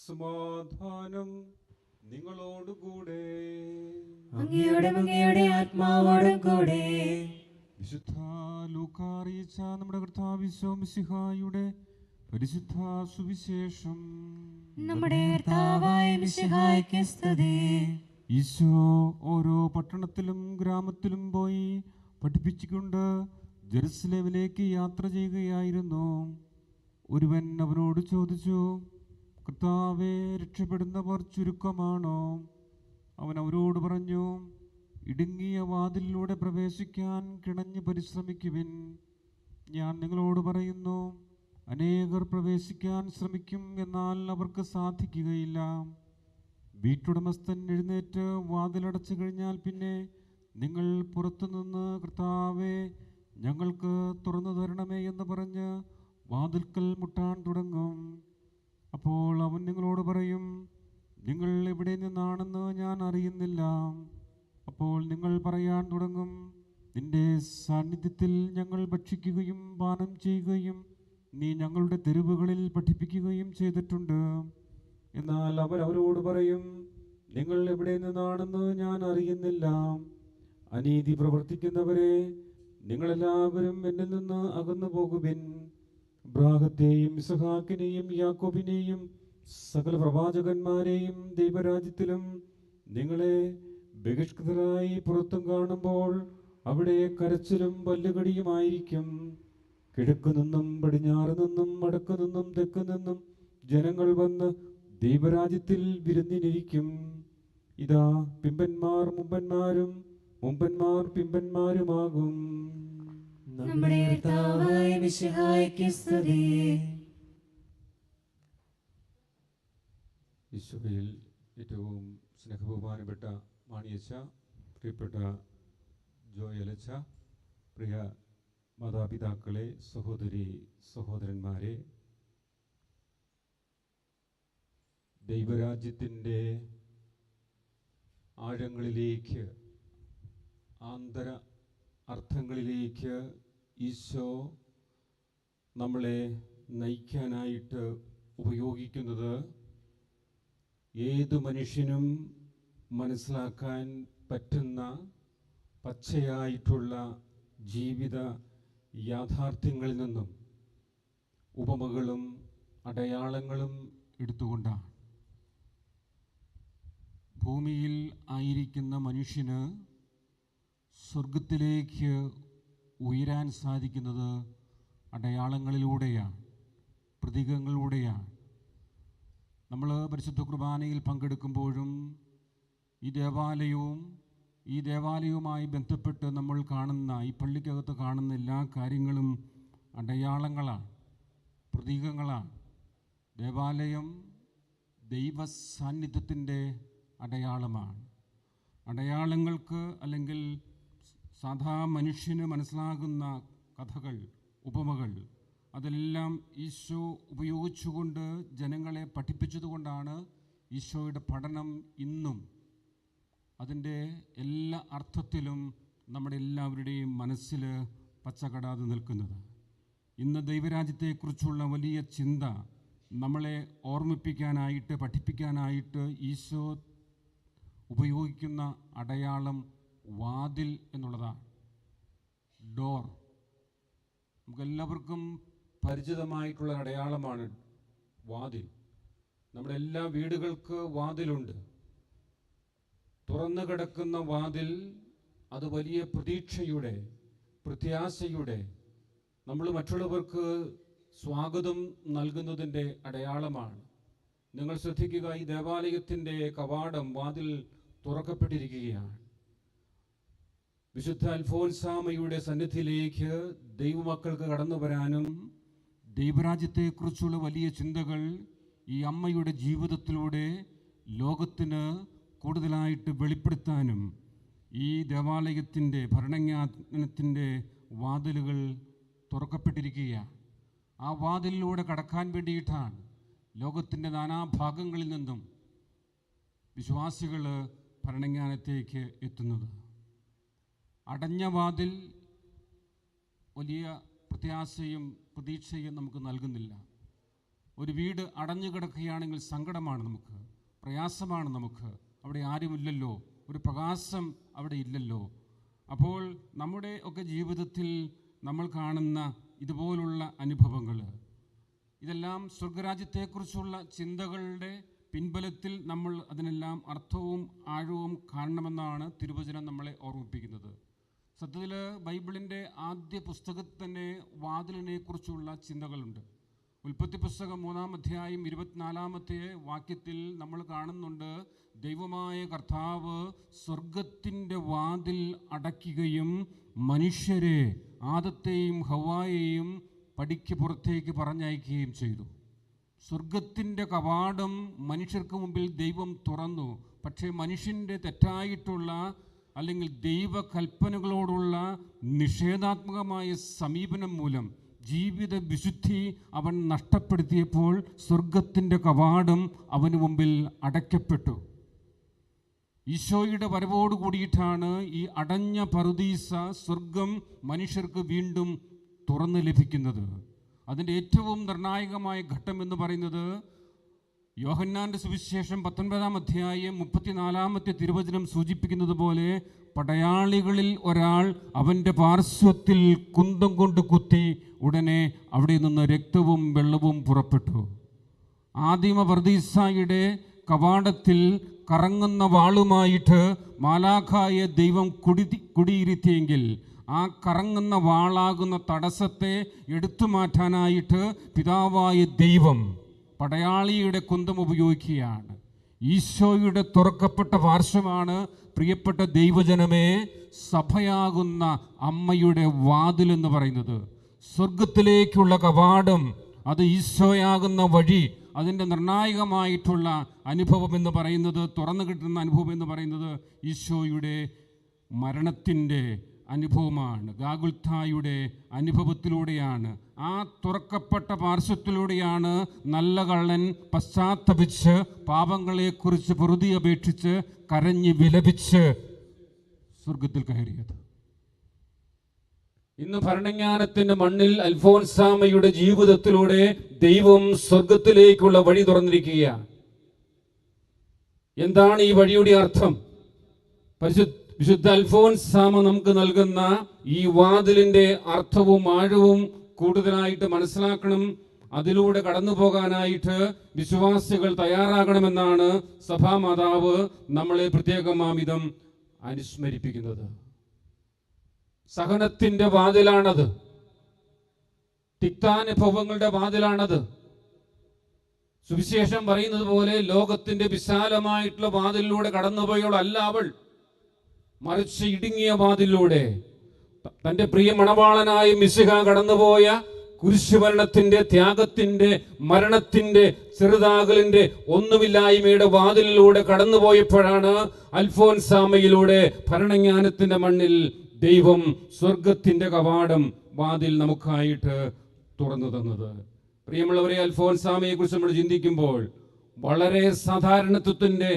സമാധാനം നിങ്ങളോടുകൂടെ. അങ്ങയോടും അങ്ങയുടെ ആത്മാവോടും കൂടെ. വിശുദ്ധ ലൂക്കാ അറിയിച്ച നമ്മുടെ കർത്താവ് ഈശോ മിശിഹായുടെ പരിശുദ്ധ സുവിശേഷം. നമ്മുടെ കർത്താവായ മിശിഹായ്ക്ക് സ്തുതി. ഈശോ ഓരോ പട്ടണത്തിലും ഗ്രാമത്തിലും പോയി പഠിപ്പിച്ചുകൊണ്ട് ജെറുസലേമിലേക്ക് യാത്ര ചെയ്യുകയായിരുന്നു. ഒരുവൻ അവനോട് ചോദിച്ചു, കർത്താവേ, രക്ഷപ്പെടുന്നവർ ചുരുക്കമാണോ? അവൻ അവരോട് പറഞ്ഞു, ഇടുങ്ങിയ വാതിലിലൂടെ പ്രവേശിക്കാൻ കിണഞ്ഞ് പരിശ്രമിക്കുവിൻ. ഞാൻ നിങ്ങളോട് പറയുന്നു, അനേകർ പ്രവേശിക്കാൻ ശ്രമിക്കും, എന്നാൽ അവർക്ക് സാധിക്കുകയില്ല. വീട്ടുടമസ്ഥൻ എഴുന്നേറ്റ് വാതിലടച്ചു കഴിഞ്ഞാൽ പിന്നെ നിങ്ങൾ പുറത്തുനിന്ന് കർത്താവേ, ഞങ്ങൾക്ക് തുറന്നു തരണമേ എന്ന് പറഞ്ഞ് വാതിൽക്കൽ മുട്ടാൻ തുടങ്ങും. അപ്പോൾ അവൻ നിങ്ങളോട് പറയും, നിങ്ങൾ എവിടെ നിന്നാണെന്ന് ഞാൻ അറിയുന്നില്ല. അപ്പോൾ നിങ്ങൾ പറയാൻ തുടങ്ങും, നിന്റെ സാന്നിധ്യത്തിൽ ഞങ്ങൾ ഭക്ഷിക്കുകയും പാനം ചെയ്യുകയും നീ ഞങ്ങളുടെ തെരുവുകളിൽ പഠിപ്പിക്കുകയും ചെയ്തിട്ടുണ്ട്. എന്നാൽ അവൻ അവരോട് പറയും, നിങ്ങൾ എവിടെ നിന്നാണെന്ന് ഞാൻ അറിയുന്നില്ല. അനീതി പ്രവർത്തിക്കുന്നവരെ, നിങ്ങളെല്ലാവരും എന്നിൽ നിന്ന് അകന്നു പോകുവിൻ. അബ്രാഹത്തെയും ഇസഹാക്കിനെയും യാക്കോബിനെയും സകല പ്രവാചകന്മാരെയും ദൈവരാജ്യത്തിലും നിങ്ങളെ ബഹിഷ്കൃതരായി പുറത്തും കാണുമ്പോൾ അവിടെ കരച്ചിലും പല്ലുകടിയുമായിരിക്കും. കിഴക്കു നിന്നും പടിഞ്ഞാറ് നിന്നും വടക്കു നിന്നും തെക്കു നിന്നും ജനങ്ങൾ വന്ന് ദൈവരാജ്യത്തിൽ വിരുന്നിനിരിക്കും. ഇതാ, പിമ്പന്മാർ മുമ്പന്മാരും മുമ്പന്മാർ പിമ്പന്മാരുമാകും. നമ്മുടെ കർത്താവായ മിശിഹായ്ക്ക് സ്തുതി. ഈശോയിൽ ഏറ്റവും സ്നേഹബഹുമാനപ്പെട്ട മാണിയച്ച, പ്രിയപ്പെട്ട ജോയലച്ച, പ്രിയ മാതാപിതാക്കളെ, സഹോദരി സഹോദരന്മാരെ, ദൈവരാജ്യത്തിൻ്റെ ആഴങ്ങളിലേക്ക്, ആന്തര അർത്ഥങ്ങളിലേക്ക് ഈശോ നമ്മളെ നയിക്കാനായിട്ട് ഉപയോഗിക്കുന്നത് ഏതു മനുഷ്യനും മനസ്സിലാക്കാൻ പറ്റുന്ന പച്ചയായിട്ടുള്ള ജീവിത യാഥാർത്ഥ്യങ്ങളിൽ നിന്നും ഉപമകളും അടയാളങ്ങളും എടുത്തുകൊണ്ടാണ്. ഭൂമിയിൽ ആയിരിക്കുന്ന മനുഷ്യന് സ്വർഗത്തിലേക്ക് ഉയരാൻ സാധിക്കുന്നത് അടയാളങ്ങളിലൂടെയാണ്, പ്രതീകങ്ങളിലൂടെയാണ്. നമ്മൾ പരിശുദ്ധ കുർബാനയിൽ പങ്കെടുക്കുമ്പോഴും ഈ ദേവാലയവുമായി ബന്ധപ്പെട്ട് നമ്മൾ കാണുന്ന, ഈ പള്ളിക്കകത്ത് കാണുന്ന എല്ലാ കാര്യങ്ങളും അടയാളങ്ങളാണ്, പ്രതീകങ്ങളാണ്. ദേവാലയം ദൈവ സാന്നിധ്യത്തിൻ്റെ അടയാളമാണ്. അടയാളങ്ങൾക്ക് അല്ലെങ്കിൽ സാധാ മനുഷ്യന് മനസ്സിലാകുന്ന കഥകൾ, ഉപമകൾ, അതെല്ലാം ഈശോ ഉപയോഗിച്ചുകൊണ്ട് ജനങ്ങളെ പഠിപ്പിച്ചതുകൊണ്ടാണ് ഈശോയുടെ പഠനം ഇന്നും അതിൻ്റെ എല്ലാ അർത്ഥത്തിലും നമ്മുടെ എല്ലാവരുടെയും മനസ്സിൽ പച്ചകടാതെ നിൽക്കുന്നത്. ഇന്ന് ദൈവരാജ്യത്തെക്കുറിച്ചുള്ള വലിയ ചിന്ത നമ്മളെ ഓർമ്മിപ്പിക്കാനായിട്ട്, പഠിപ്പിക്കാനായിട്ട് ഈശോ ഉപയോഗിക്കുന്ന അടയാളം വാതിൽ എന്നുള്ളതാണ്. ഡോർ നമുക്കെല്ലാവർക്കും പരിചിതമായിട്ടുള്ള അടയാളമാണ് വാതിൽ. നമ്മുടെ എല്ലാ വീടുകൾക്ക് വാതിലുണ്ട്. തുറന്നു കിടക്കുന്ന വാതിൽ അത് വലിയ പ്രതീക്ഷയുടെ, പ്രത്യാശയുടെ, നമ്മൾ മറ്റുള്ളവർക്ക് സ്വാഗതം നൽകുന്നതിൻ്റെ അടയാളമാണ്. നിങ്ങൾ ശ്രദ്ധിക്കുക, ഈ ദേവാലയത്തിൻ്റെ കവാടം, വാതിൽ തുറക്കപ്പെട്ടിരിക്കുകയാണ്. വിശുദ്ധ അൽഫോൻസാമയുടെ സന്നിധിയിലേക്ക് ദൈവമക്കൾക്ക് കടന്നു വരാനും ദൈവരാജ്യത്തെക്കുറിച്ചുള്ള വലിയ ചിന്തകൾ ഈ അമ്മയുടെ ജീവിതത്തിലൂടെ ലോകത്തിന് കൂടുതലായിട്ട് വെളിപ്പെടുത്താനും ഈ ദേവാലയത്തിൻ്റെ ഭരണജ്ഞാനത്തിൻ്റെ വാതിലുകൾ തുറക്കപ്പെട്ടിരിക്കുകയാണ്. ആ വാതിലിലൂടെ കടക്കാൻ വേണ്ടിയിട്ടാണ് ലോകത്തിൻ്റെ നാനാഭാഗങ്ങളിൽ നിന്നും വിശ്വാസികൾ ഭരണജ്ഞാനത്തേക്ക് എത്തുന്നത്. അടഞ്ഞ വാതിൽ വലിയ പ്രത്യാശയും പ്രതീക്ഷയും നമുക്ക് നൽകുന്നില്ല. ഒരു വീട് അടഞ്ഞു കിടക്കുകയാണെങ്കിൽ സങ്കടമാണ് നമുക്ക്, പ്രയാസമാണ് നമുക്ക്. അവിടെ ആരുമില്ലല്ലോ, ഒരു പ്രകാശം അവിടെ ഇല്ലല്ലോ. അപ്പോൾ നമ്മുടെ ഒക്കെ ജീവിതത്തിൽ നമ്മൾ കാണുന്ന ഇതുപോലുള്ള അനുഭവങ്ങൾ, ഇതെല്ലാം സ്വർഗരാജ്യത്തെക്കുറിച്ചുള്ള ചിന്തകളുടെ പിൻബലത്തിൽ നമ്മൾ അതിനെല്ലാം അർത്ഥവും ആഴവും കാണണമെന്നാണ് തിരുവചനം നമ്മളെ ഓർമ്മിപ്പിക്കുന്നത്. സത്യത്തിൽ ബൈബിളിൻ്റെ ആദ്യ പുസ്തകത്തിൽ തന്നെ വാതിലിനെ കുറിച്ചുള്ള ചിന്തകളുണ്ട്. ഉൽപ്പത്തി പുസ്തകം 3-ാം അധ്യായം 24-ാമത്തെ വാക്യത്തിൽ നമ്മൾ കാണുന്നുണ്ട്, ദൈവമായ കർത്താവ് സ്വർഗത്തിൻ്റെ വാതിൽ അടയ്ക്കുകയും മനുഷ്യരെ ആദത്തെയും ഹവ്വായെയും പടിക്ക് പുറത്തേക്ക് പറഞ്ഞയക്കുകയും ചെയ്തു. സ്വർഗത്തിൻ്റെ കവാടം മനുഷ്യർക്ക് മുമ്പിൽ ദൈവം തുറന്നു. പക്ഷേ മനുഷ്യൻ്റെ തെറ്റായിട്ടുള്ള അല്ലെങ്കിൽ ദൈവകൽപ്പനകളോടുള്ള നിഷേധാത്മകമായ സമീപനം മൂലം ജീവിത വിശുദ്ധി അവൻ നഷ്ടപ്പെടുത്തിയപ്പോൾ സ്വർഗത്തിൻ്റെ കവാടം അവന് മുമ്പിൽ അടയ്ക്കപ്പെട്ടു. ഈശോയുടെ വരവോട് കൂടിയിട്ടാണ് ഈ അടഞ്ഞ പറുദീസ സ്വർഗം മനുഷ്യർക്ക് വീണ്ടും തുറന്നു ലഭിക്കുന്നത്. അതിൻ്റെ ഏറ്റവും നിർണായകമായ ഘട്ടം എന്ന് പറയുന്നത് യോഹന്നാൻ്റെ സുവിശേഷം 19-ാം അധ്യായം 34-ാമത്തെ തിരുവചനം സൂചിപ്പിക്കുന്നത് പോലെ പടയാളികളിൽ ഒരാൾ അവൻ്റെ പാർശ്വത്തിൽ കുന്തം കൊണ്ട് കുത്തി. ഉടനെ അവിടെ നിന്ന് രക്തവും വെള്ളവും പുറപ്പെട്ടു. ആദിമ പറുദീസായുടെ കവാടത്തിൽ കറങ്ങുന്ന വാളുമായിട്ട് മാലാഖായെ ദൈവം കുടിയിരുത്തിയെങ്കിൽ ആ കറങ്ങുന്ന വാളാകുന്ന തടസ്സത്തെ എടുത്തു മാറ്റാനായിട്ട് പിതാവായ ദൈവം പടയാളിയുടെ കുന്തം ഉപയോഗിക്കുകയാണ്. ഈശോയുടെ തുറക്കപ്പെട്ട പാർശ്വമാണ് പ്രിയപ്പെട്ട ദൈവജനമേ സഭയാകുന്ന അമ്മയുടെ വാതിൽ എന്ന് പറയുന്നത്. സ്വർഗത്തിലേക്കുള്ള കവാടം, അത് ഈശോയാകുന്ന വഴി. അതിൻ്റെ നിർണായകമായിട്ടുള്ള അനുഭവം എന്ന് പറയുന്നത്, തുറന്നു കിട്ടുന്ന അനുഭവം എന്ന് പറയുന്നത് ഈശോയുടെ മരണത്തിൻ്റെ അനുഭവമാണ്, ഗാഗുൽത്തായുടെ അനുഭവത്തിലൂടെയാണ്. ആ തുറക്കപ്പെട്ട പാർശ്വത്തിലൂടെയാണ് നല്ല കള്ളൻ പശ്ചാത്തപിച്ച് പാപങ്ങളെക്കുറിച്ച് പൊറുതി അപേക്ഷിച്ച് കരഞ്ഞ് വിലപിച്ച് സ്വർഗത്തിൽ കയറിയത്. ഇന്ന് ഭരണജ്ഞാനത്തിന്റെ മണ്ണിൽ അൽഫോൻസാമയുടെ ജീവിതത്തിലൂടെ ദൈവം സ്വർഗത്തിലേക്കുള്ള വഴി തുറന്നിരിക്കുകയാണ്. എന്താണ് ഈ വഴിയുടെ അർത്ഥം? വിശുദ്ധ അൽഫോൻസാമ നമുക്ക് നൽകുന്ന ഈ വാതിലിന്റെ അർത്ഥവും ആഴവും കൂടുതലായിട്ട് മനസ്സിലാക്കണം. അതിലൂടെ കടന്നു പോകാനായിട്ട് വിശ്വാസികൾ തയ്യാറാകണമെന്നാണ് സഭാമാതാവ് നമ്മളെ പ്രത്യേകമാമിതം അനുസ്മരിപ്പിക്കുന്നത്. സഹനത്തിന്റെ വാതിലാണത്, തിക്താനുഭവങ്ങളുടെ വാതിലാണത്. സുവിശേഷം പറയുന്നത് പോലെ ലോകത്തിന്റെ വിശാലമായിട്ടുള്ള വാതിലിലൂടെ കടന്നുപോയവളല്ല അവൾ, മറിച്ച് ഇടുങ്ങിയ വാതിലൂടെ തന്റെ പ്രിയ മണവാളനായ മിശിഹ കടന്നുപോയ കുരിശുമരണത്തിന്റെ, ത്യാഗത്തിന്റെ, മരണത്തിന്റെ, ചെറുതാകലിന്റെ, ഒന്നുമില്ലായ്മയുടെ വാതിലിലൂടെ കടന്നുപോയപ്പോഴാണ് അൽഫോൻസാമയിലൂടെ ഭരണജ്ഞാനത്തിന്റെ മണ്ണിൽ ദൈവം സ്വർഗത്തിന്റെ കവാടം, വാതിൽ നമുക്കായിട്ട് തുറന്നു തന്നത്. പ്രിയമുള്ളവരെ, അൽഫോൻസാമയെ കുറിച്ച് നമ്മൾ ചിന്തിക്കുമ്പോൾ വളരെ സാധാരണത്വത്തിന്റെ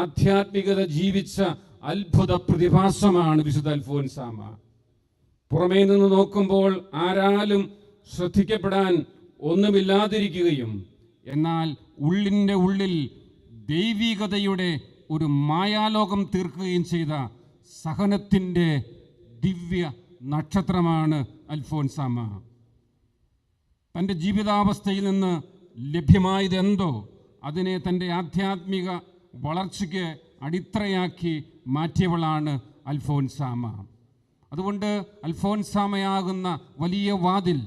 ആധ്യാത്മികത ജീവിച്ച അത്ഭുത പ്രതിഭാസമാണ് വിശുദ്ധ അൽഫോൻസാമ. പുറമേ നിന്ന് നോക്കുമ്പോൾ ആരാലും ശ്രദ്ധിക്കപ്പെടാൻ ഒന്നുമില്ലാതിരിക്കുകയും എന്നാൽ ഉള്ളിൻ്റെ ഉള്ളിൽ ദൈവികതയുടെ ഒരു മായാലോകം തീർക്കുകയും ചെയ്ത സഹനത്തിൻ്റെ ദിവ്യ നക്ഷത്രമാണ് അൽഫോൻസാമ. തൻ്റെ ജീവിതാവസ്ഥയിൽ നിന്ന് ലഭ്യമായതെന്തോ അതിനെ തൻ്റെ ആധ്യാത്മിക വളർച്ചയ്ക്ക് അടിത്തറയാക്കി മാറ്റിയവളാണ് അൽഫോൻസാമ. അതുകൊണ്ട് അൽഫോൻസാമയാകുന്ന വലിയ വാതിൽ,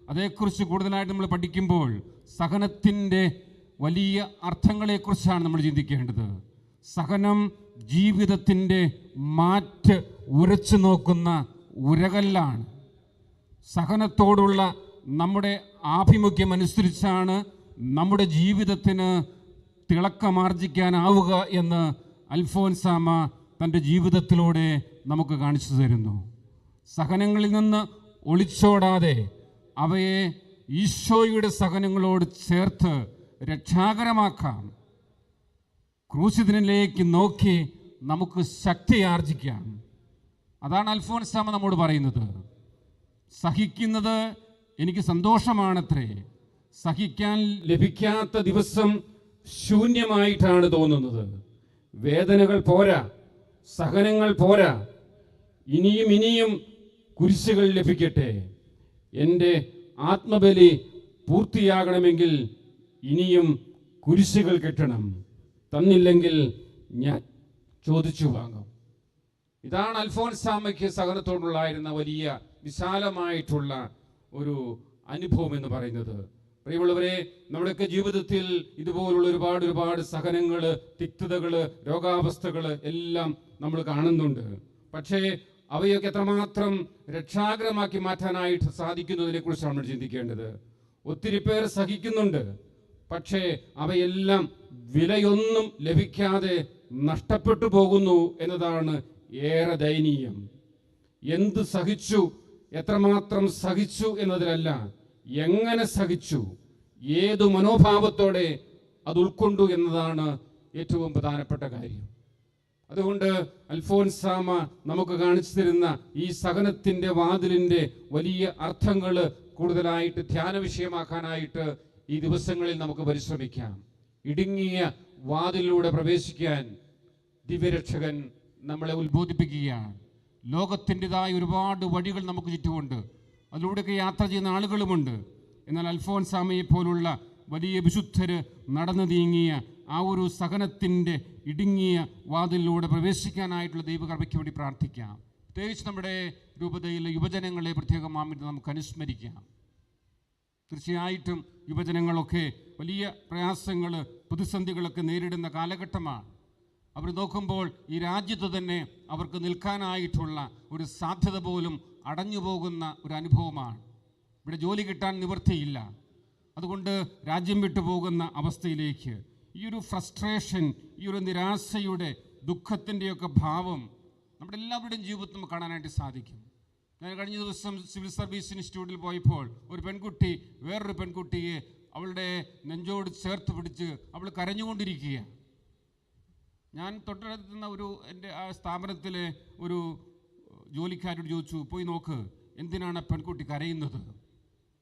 അതേക്കുറിച്ച് കൂടുതലായിട്ട് നമ്മൾ പഠിക്കുമ്പോൾ സഹനത്തിൻ്റെ വലിയ അർത്ഥങ്ങളെക്കുറിച്ചാണ് നമ്മൾ ചിന്തിക്കേണ്ടത്. സഹനം ജീവിതത്തിൻ്റെ മാറ്റ് ഉരച്ചു നോക്കുന്ന ഉരകല്ലാണ്. സഹനത്തോടുള്ള നമ്മുടെ ആഭിമുഖ്യമനുസരിച്ചാണ് നമ്മുടെ ജീവിതത്തിന് തിളക്കമാർജിക്കാനാവുക എന്ന് അൽഫോൻസാമ തൻ്റെ ജീവിതത്തിലൂടെ നമുക്ക് കാണിച്ചു തരുന്നു. സഹനങ്ങളിൽ നിന്ന് ഒളിച്ചോടാതെ അവയെ ഈശോയുടെ സഹനങ്ങളോട് ചേർത്ത് രക്ഷാകരമാക്കാം. ക്രൂശിതനിലേക്ക് നോക്കി നമുക്ക് ശക്തി ആർജിക്കാം. അതാണ് അൽഫോൻസാമ നമ്മോട് പറയുന്നത്. സഹിക്കുന്നത് എനിക്ക് സന്തോഷമാണത്രേ, സഹിക്കാൻ ലഭിക്കാത്ത ദിവസം ശൂന്യമായിട്ടാണ് തോന്നുന്നത്. വേദനകൾ പോരാ, സഹനങ്ങൾ പോരാ, ഇനിയും ഇനിയും കുരിശുകൾ ലഭിക്കട്ടെ. എൻ്റെ ആത്മബലി പൂർത്തിയാകണമെങ്കിൽ ഇനിയും കുരിശുകൾ കിട്ടണം. തന്നില്ലെങ്കിൽ ഞാൻ ചോദിച്ചു വാങ്ങും. ഇതാണ് അൽഫോൻസാമയ്ക്ക് സഹനത്തോടുള്ളായിരുന്ന വലിയ വിശാലമായിട്ടുള്ള ഒരു അനുഭവം എന്ന് പറയുന്നത്. പ്രിയമുള്ളവരെ, നമ്മുടെയൊക്കെ ജീവിതത്തിൽ ഇതുപോലുള്ള ഒരുപാട് സഹനങ്ങൾ, തിക്തതകൾ, രോഗാവസ്ഥകൾ എല്ലാം നമ്മൾ കാണുന്നുണ്ട്. പക്ഷേ അവയൊക്കെ എത്രമാത്രം രക്ഷാകരമാക്കി മാറ്റാനായിട്ട് സാധിക്കുന്നതിനെ കുറിച്ചാണ് നമ്മൾ ചിന്തിക്കേണ്ടത്. ഒത്തിരി പേർ സഹിക്കുന്നുണ്ട്, പക്ഷേ അവയെല്ലാം വിലയൊന്നും ലഭിക്കാതെ നഷ്ടപ്പെട്ടു പോകുന്നു എന്നതാണ് ഏറെ ദയനീയം. എന്ത് സഹിച്ചു, എത്രമാത്രം സഹിച്ചു എന്നതിലല്ല, എങ്ങനെ സഹിച്ചു, ഏതു മനോഭാവത്തോടെ അത് ഉൾക്കൊണ്ടു എന്നതാണ് ഏറ്റവും പ്രധാനപ്പെട്ട കാര്യം. അതുകൊണ്ട് അൽഫോൻസാമ നമുക്ക് കാണിച്ചു തരുന്ന ഈ സഹനത്തിൻ്റെ വാതിലിൻ്റെ വലിയ അർത്ഥങ്ങൾ കൂടുതലായിട്ട് ധ്യാന വിഷയമാക്കാനായിട്ട് ഈ ദിവസങ്ങളിൽ നമുക്ക് പരിശ്രമിക്കാം. ഇടുങ്ങിയ വാതിലിലൂടെ പ്രവേശിക്കാൻ ദിവ്യരക്ഷകൻ നമ്മളെ ഉത്ബോധിപ്പിക്കുകയാണ്. ലോകത്തിൻ്റെതായ ഒരുപാട് വഴികൾ നമുക്ക് ചുറ്റുമുണ്ട്, അതിലൂടെയൊക്കെ യാത്ര ചെയ്യുന്ന ആളുകളുമുണ്ട്. എന്നാൽ അൽഫോൻസാമയെ പോലുള്ള വലിയ വിശുദ്ധര് നടന്നു നീങ്ങിയ ആ ഒരു സഹനത്തിൻ്റെ ഇടുങ്ങിയ വാതിലിലൂടെ പ്രവേശിക്കാനായിട്ടുള്ള ദൈവകൃപയ്ക്ക് വേണ്ടി പ്രാർത്ഥിക്കാം. പ്രത്യേകിച്ച് നമ്മുടെ രൂപതയിലെ യുവജനങ്ങളെ പ്രത്യേകമായിട്ട് നമുക്ക് അനുസ്മരിക്കാം. തീർച്ചയായിട്ടും യുവജനങ്ങളൊക്കെ വലിയ പ്രയാസങ്ങൾ, പ്രതിസന്ധികളൊക്കെ നേരിടുന്ന കാലഘട്ടമാണ്. അവർ നോക്കുമ്പോൾ ഈ രാജ്യത്ത് തന്നെ അവർക്ക് നിൽക്കാനായിട്ടുള്ള ഒരു സാധ്യത പോലും അടഞ്ഞു പോകുന്ന ഒരു അനുഭവമാണ്. ഇവിടെ ജോലി കിട്ടാൻ നിവൃത്തിയില്ല, അതുകൊണ്ട് രാജ്യം വിട്ടു പോകുന്ന അവസ്ഥയിലേക്ക് ഈ ഒരു ഫ്രസ്ട്രേഷൻ, ഈ ഒരു നിരാശയുടെ, ദുഃഖത്തിൻ്റെയൊക്കെ ഭാവം നമ്മുടെ എല്ലാവരുടെയും ജീവിതത്തിൽ നമുക്ക് കാണാനായിട്ട് സാധിക്കും. ഞാൻ കഴിഞ്ഞ ദിവസം സിവിൽ സർവീസ് ഇൻസ്റ്റിറ്റ്യൂട്ടിൽ പോയപ്പോൾ ഒരു പെൺകുട്ടി വേറൊരു പെൺകുട്ടിയെ അവളുടെ നെഞ്ചോട് ചേർത്ത് പിടിച്ച് അവൾ കരഞ്ഞുകൊണ്ടിരിക്കുകയാണ്. ഞാൻ തൊട്ടടുത്തുന്ന എൻ്റെ ആ സ്ഥാപനത്തിലെ ഒരു ജോലിക്കാരോട് ചോദിച്ചു, പോയി നോക്ക്, എന്തിനാണ് പെൺകുട്ടി കരയുന്നത്?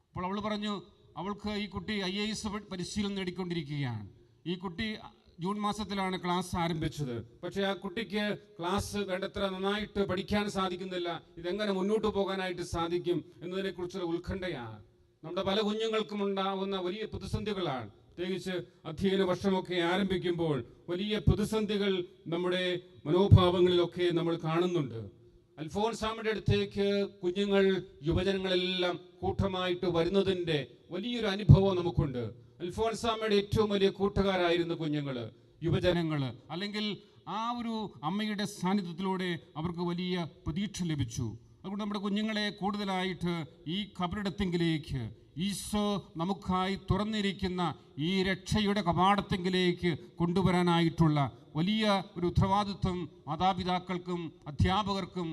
അപ്പോൾ അവൾ പറഞ്ഞു, അവൾക്ക് ഈ കുട്ടി IAS പരിശീലനം നേടിക്കൊണ്ടിരിക്കുകയാണ്. ഈ കുട്ടി ജൂൺ മാസത്തിലാണ് ക്ലാസ് ആരംഭിച്ചത്. പക്ഷേ ആ കുട്ടിക്ക് ക്ലാസ് വേണ്ടത്ര നന്നായിട്ട് പഠിക്കാൻ സാധിക്കുന്നില്ല. ഇതെങ്ങനെ മുന്നോട്ട് പോകാനായിട്ട് സാധിക്കും എന്നതിനെക്കുറിച്ചുള്ള ഉത്കണ്ഠയാണ്. നമ്മുടെ പല കുഞ്ഞുങ്ങൾക്കും ഉണ്ടാകുന്ന വലിയ പ്രതിസന്ധികളാണ്. പ്രത്യേകിച്ച് അധ്യയന വർഷമൊക്കെ ആരംഭിക്കുമ്പോൾ വലിയ പ്രതിസന്ധികൾ നമ്മുടെ മനോഭാവങ്ങളിലൊക്കെ നമ്മൾ കാണുന്നുണ്ട്. അൽഫോൻസാമയുടെ അടുത്തേക്ക് കുഞ്ഞുങ്ങൾ, യുവജനങ്ങളെല്ലാം കൂട്ടമായിട്ട് വരുന്നതിൻ്റെ വലിയൊരു അനുഭവം നമുക്കുണ്ട്. അൽഫോൻസാമയുടെ ഏറ്റവും വലിയ കൂട്ടുകാരായിരുന്നു കുഞ്ഞുങ്ങൾ, യുവജനങ്ങൾ. അല്ലെങ്കിൽ ആ ഒരു അമ്മയുടെ സാന്നിധ്യത്തിലൂടെ അവർക്ക് വലിയ പ്രതീക്ഷ ലഭിച്ചു. അതുകൊണ്ട് നമ്മുടെ കുഞ്ഞുങ്ങളെ കൂടുതലായിട്ട് ഈ ഖബറിടത്തെങ്കിലേക്ക്, ഈശോ നമുക്കായി തുറന്നിരിക്കുന്ന ഈ രക്ഷയുടെ കവാടത്തെങ്കിലേക്ക് കൊണ്ടുവരാനായിട്ടുള്ള വലിയ ഒരു ഉത്തരവാദിത്വം മാതാപിതാക്കൾക്കും അധ്യാപകർക്കും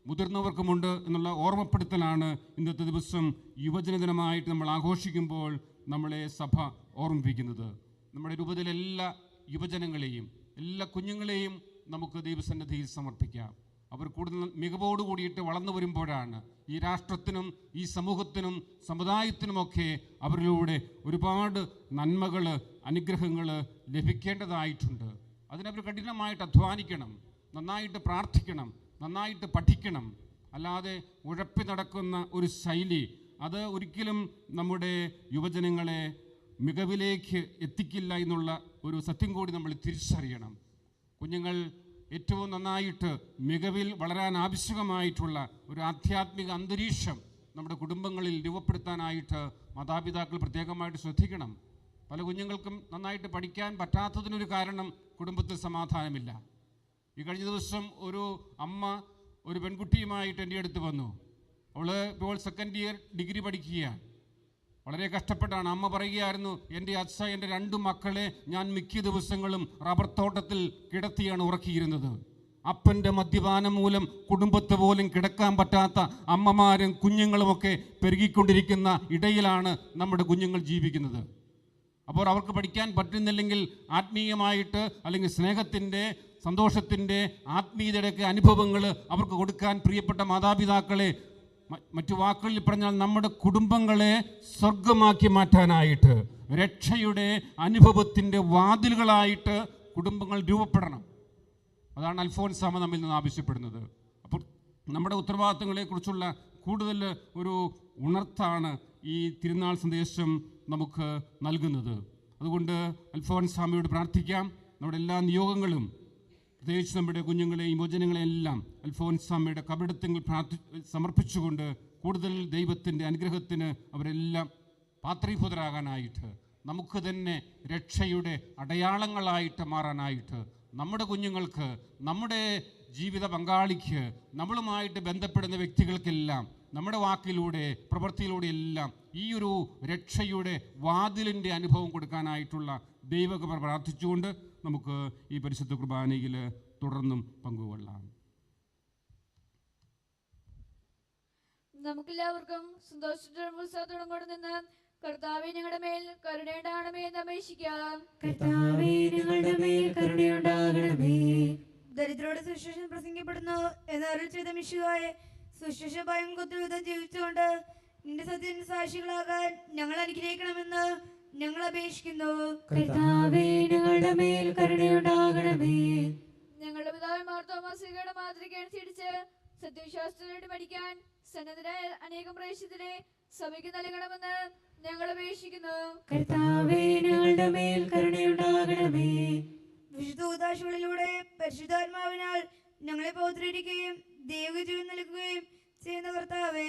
മുതിർന്നവർക്കുമുണ്ട് എന്നുള്ള ഓർമ്മപ്പെടുത്തലാണ് ഇന്നത്തെ ദിവസം യുവജന ദിനമായിട്ട് നമ്മൾ ആഘോഷിക്കുമ്പോൾ നമ്മളെ സഭ ഓർമ്മിപ്പിക്കുന്നത്. നമ്മുടെ രൂപതയിലെ എല്ലാ യുവജനങ്ങളെയും, എല്ലാ കുഞ്ഞുങ്ങളെയും നമുക്ക് ദൈവസന്നിധിയിൽ സമർപ്പിക്കാം. അവർ കൂടുതൽ മികവോട് കൂടിയിട്ട് വളർന്നു വരുമ്പോഴാണ് ഈ രാഷ്ട്രത്തിനും ഈ സമൂഹത്തിനും സമുദായത്തിനുമൊക്കെ അവരിലൂടെ ഒരുപാട് നന്മകൾ, അനുഗ്രഹങ്ങൾ ലഭിക്കേണ്ടതായിട്ടുണ്ട്. അതിനവർ കഠിനമായിട്ട് അധ്വാനിക്കണം, നന്നായിട്ട് പ്രാർത്ഥിക്കണം, നന്നായിട്ട് പഠിക്കണം. അല്ലാതെ ഉഴപ്പി നടക്കുന്ന ഒരു ശൈലി അത് ഒരിക്കലും നമ്മുടെ യുവജനങ്ങളെ മികവിലേക്ക് എത്തിക്കില്ല എന്നുള്ള ഒരു സത്യം കൂടി നമ്മൾ തിരിച്ചറിയണം. കുഞ്ഞുങ്ങൾ ഏറ്റവും നന്നായിട്ട് മികവിൽ വളരാൻ ആവശ്യമായിട്ടുള്ള ഒരു ആധ്യാത്മിക അന്തരീക്ഷം നമ്മുടെ കുടുംബങ്ങളിൽ രൂപപ്പെടുത്താനായിട്ട് മാതാപിതാക്കൾ പ്രത്യേകമായിട്ട് ശ്രദ്ധിക്കണം. പല കുഞ്ഞുങ്ങൾക്കും നന്നായിട്ട് പഠിക്കാൻ പറ്റാത്തതിനൊരു കാരണം കുടുംബത്തിൽ സമാധാനമില്ല. ഈ കഴിഞ്ഞ ദിവസം ഒരു അമ്മ ഒരു പെൺകുട്ടിയുമായിട്ട് എൻ്റെ അടുത്ത് വന്നു. അവൾ ഇപ്പോൾ സെക്കൻഡ് ഇയർ ഡിഗ്രി പഠിക്കുകയാണ്. വളരെ കഷ്ടപ്പെട്ടാണ്. അമ്മ പറയുകയായിരുന്നു, എൻ്റെ അച്ഛ എൻ്റെ 2 മക്കളെ ഞാൻ മിക്ക ദിവസങ്ങളും റബ്ബർ തോട്ടത്തിൽ കിടത്തിയാണ് ഉറക്കിയിരുന്നത്. അപ്പൻ്റെ മദ്യപാനം മൂലം കുടുംബത്തെ പോലും കിടക്കാൻ പറ്റാത്ത അമ്മമാരും കുഞ്ഞുങ്ങളുമൊക്കെ പെരുകിക്കൊണ്ടിരിക്കുന്ന ഇടയിലാണ് നമ്മുടെ കുഞ്ഞുങ്ങൾ ജീവിക്കുന്നത്. അപ്പോൾ അവർക്ക് പഠിക്കാൻ പറ്റുന്നില്ലെങ്കിൽ ആത്മീയമായിട്ട് അല്ലെങ്കിൽ സ്നേഹത്തിൻ്റെ, സന്തോഷത്തിൻ്റെ, ആത്മീയതയുടെയൊക്കെ അനുഭവങ്ങൾ അവർക്ക് കൊടുക്കാൻ പ്രിയപ്പെട്ട മാതാപിതാക്കളെ, മറ്റു വാക്കുകളിൽ പറഞ്ഞാൽ നമ്മുടെ കുടുംബങ്ങളെ സ്വർഗമാക്കി മാറ്റാനായിട്ട്, രക്ഷയുടെ അനുഭവത്തിൻ്റെ വാതിലുകളായിട്ട് കുടുംബങ്ങൾ രൂപപ്പെടണം. അതാണ് അൽഫോൻസാമ്മ നമ്മിൽ നിന്ന് ആവശ്യപ്പെടുന്നത്. അപ്പോൾ നമ്മുടെ ഉത്തരവാദിത്തങ്ങളെക്കുറിച്ചുള്ള കൂടുതൽ ഒരു ഉണർത്താണ് ഈ തിരുനാൾ സന്ദേശം നമുക്ക് നൽകുന്നത്. അതുകൊണ്ട് അൽഫോൻസാമ്മയോട് പ്രാർത്ഥിക്കാം. നമ്മുടെ എല്ലാ നിയോഗങ്ങളും, പ്രത്യേകിച്ച് നമ്മുടെ കുഞ്ഞുങ്ങളെയും യുവജനങ്ങളെയെല്ലാം അൽഫോൻസാമ്മയുടെ കബറിടത്തിൽ സമർപ്പിച്ചുകൊണ്ട് കൂടുതൽ ദൈവത്തിൻ്റെ അനുഗ്രഹത്തിന് അവരെല്ലാം പാത്രീഭൂതരാകാനായിട്ട്, നമുക്ക് തന്നെ രക്ഷയുടെ അടയാളങ്ങളായിട്ട് മാറാനായിട്ട്, നമ്മുടെ കുഞ്ഞുങ്ങൾക്ക്, നമ്മുടെ ജീവിത പങ്കാളിക്ക്, നമ്മളുമായിട്ട് ബന്ധപ്പെടുന്ന വ്യക്തികൾക്കെല്ലാം നമ്മുടെ വാക്കിലൂടെ, പ്രവൃത്തിയിലൂടെ എല്ലാം ഈ ഒരു രക്ഷയുടെ വാതിലിൻ്റെ അനുഭവം കൊടുക്കാനായിട്ടുള്ള ദൈവകൃപ പ്രാർത്ഥിച്ചുകൊണ്ട് നമുക്ക് ഈ പരിശുദ്ധ കുർബാനയിൽ തുടർന്നും പങ്കുകൊള്ളാം. നമുക്കെല്ലാവർക്കും സന്തോഷത്തോടും ഉത്സാഹത്തോടും കൂടെ നിന്ന് കർത്താവേ ഞങ്ങളുടെ മേൽ കരുണയുണ്ടാകണമേ എന്ന് അപേക്ഷിക്കാം. കർത്താവേ ഞങ്ങളുടെ മേൽ കരുണയുണ്ടാകണമേ. ദരിദ്രരോട് സുശേഷം പ്രസംഗിക്കപ്പെടുന്നു എന്ന് അരുൾ ചെയ്ത മിശിഹായെ, സുശേഷ ഭയം കൊത്തുവിധം ജീവിച്ചുകൊണ്ട് നിന്റെ സത്യത്തിന് സാക്ഷികളാകാൻ ഞങ്ങൾ അനുഗ്രഹിക്കണമെന്ന് ഞങ്ങൾ അപേക്ഷിക്കുന്നു. കർത്താവേ ഞങ്ങളുടെ മേൽ കരുണയുണ്ടാകണമേ. ഞങ്ങളുടെ പിതാവ് മാർ തോമാശ്ലീഹയുടെ മാതൃക അനുസരിച്ച് സത്യവിശ്വാസത്തോടെ പഠിക്കാൻ സന്നദ്ധരായ അനേകം പ്രേക്ഷിതരെ സഭയ്ക്ക് നൽകണമെന്ന് ഞങ്ങൾ അപേക്ഷിക്കുന്നു. കർത്താവേ ഞങ്ങളുടെ മേൽ കരുണയുണ്ടാകണമേ. വിശുദ്ധ ഉദാശകളിലൂടെ പരിശുദ്ധാത്മാവിനാൽ ഞങ്ങളെ പൗത്രീകരിക്കുകയും ദൈവജീവൻ നൽകുകയും ചെയ്യുന്ന കർത്താവേ,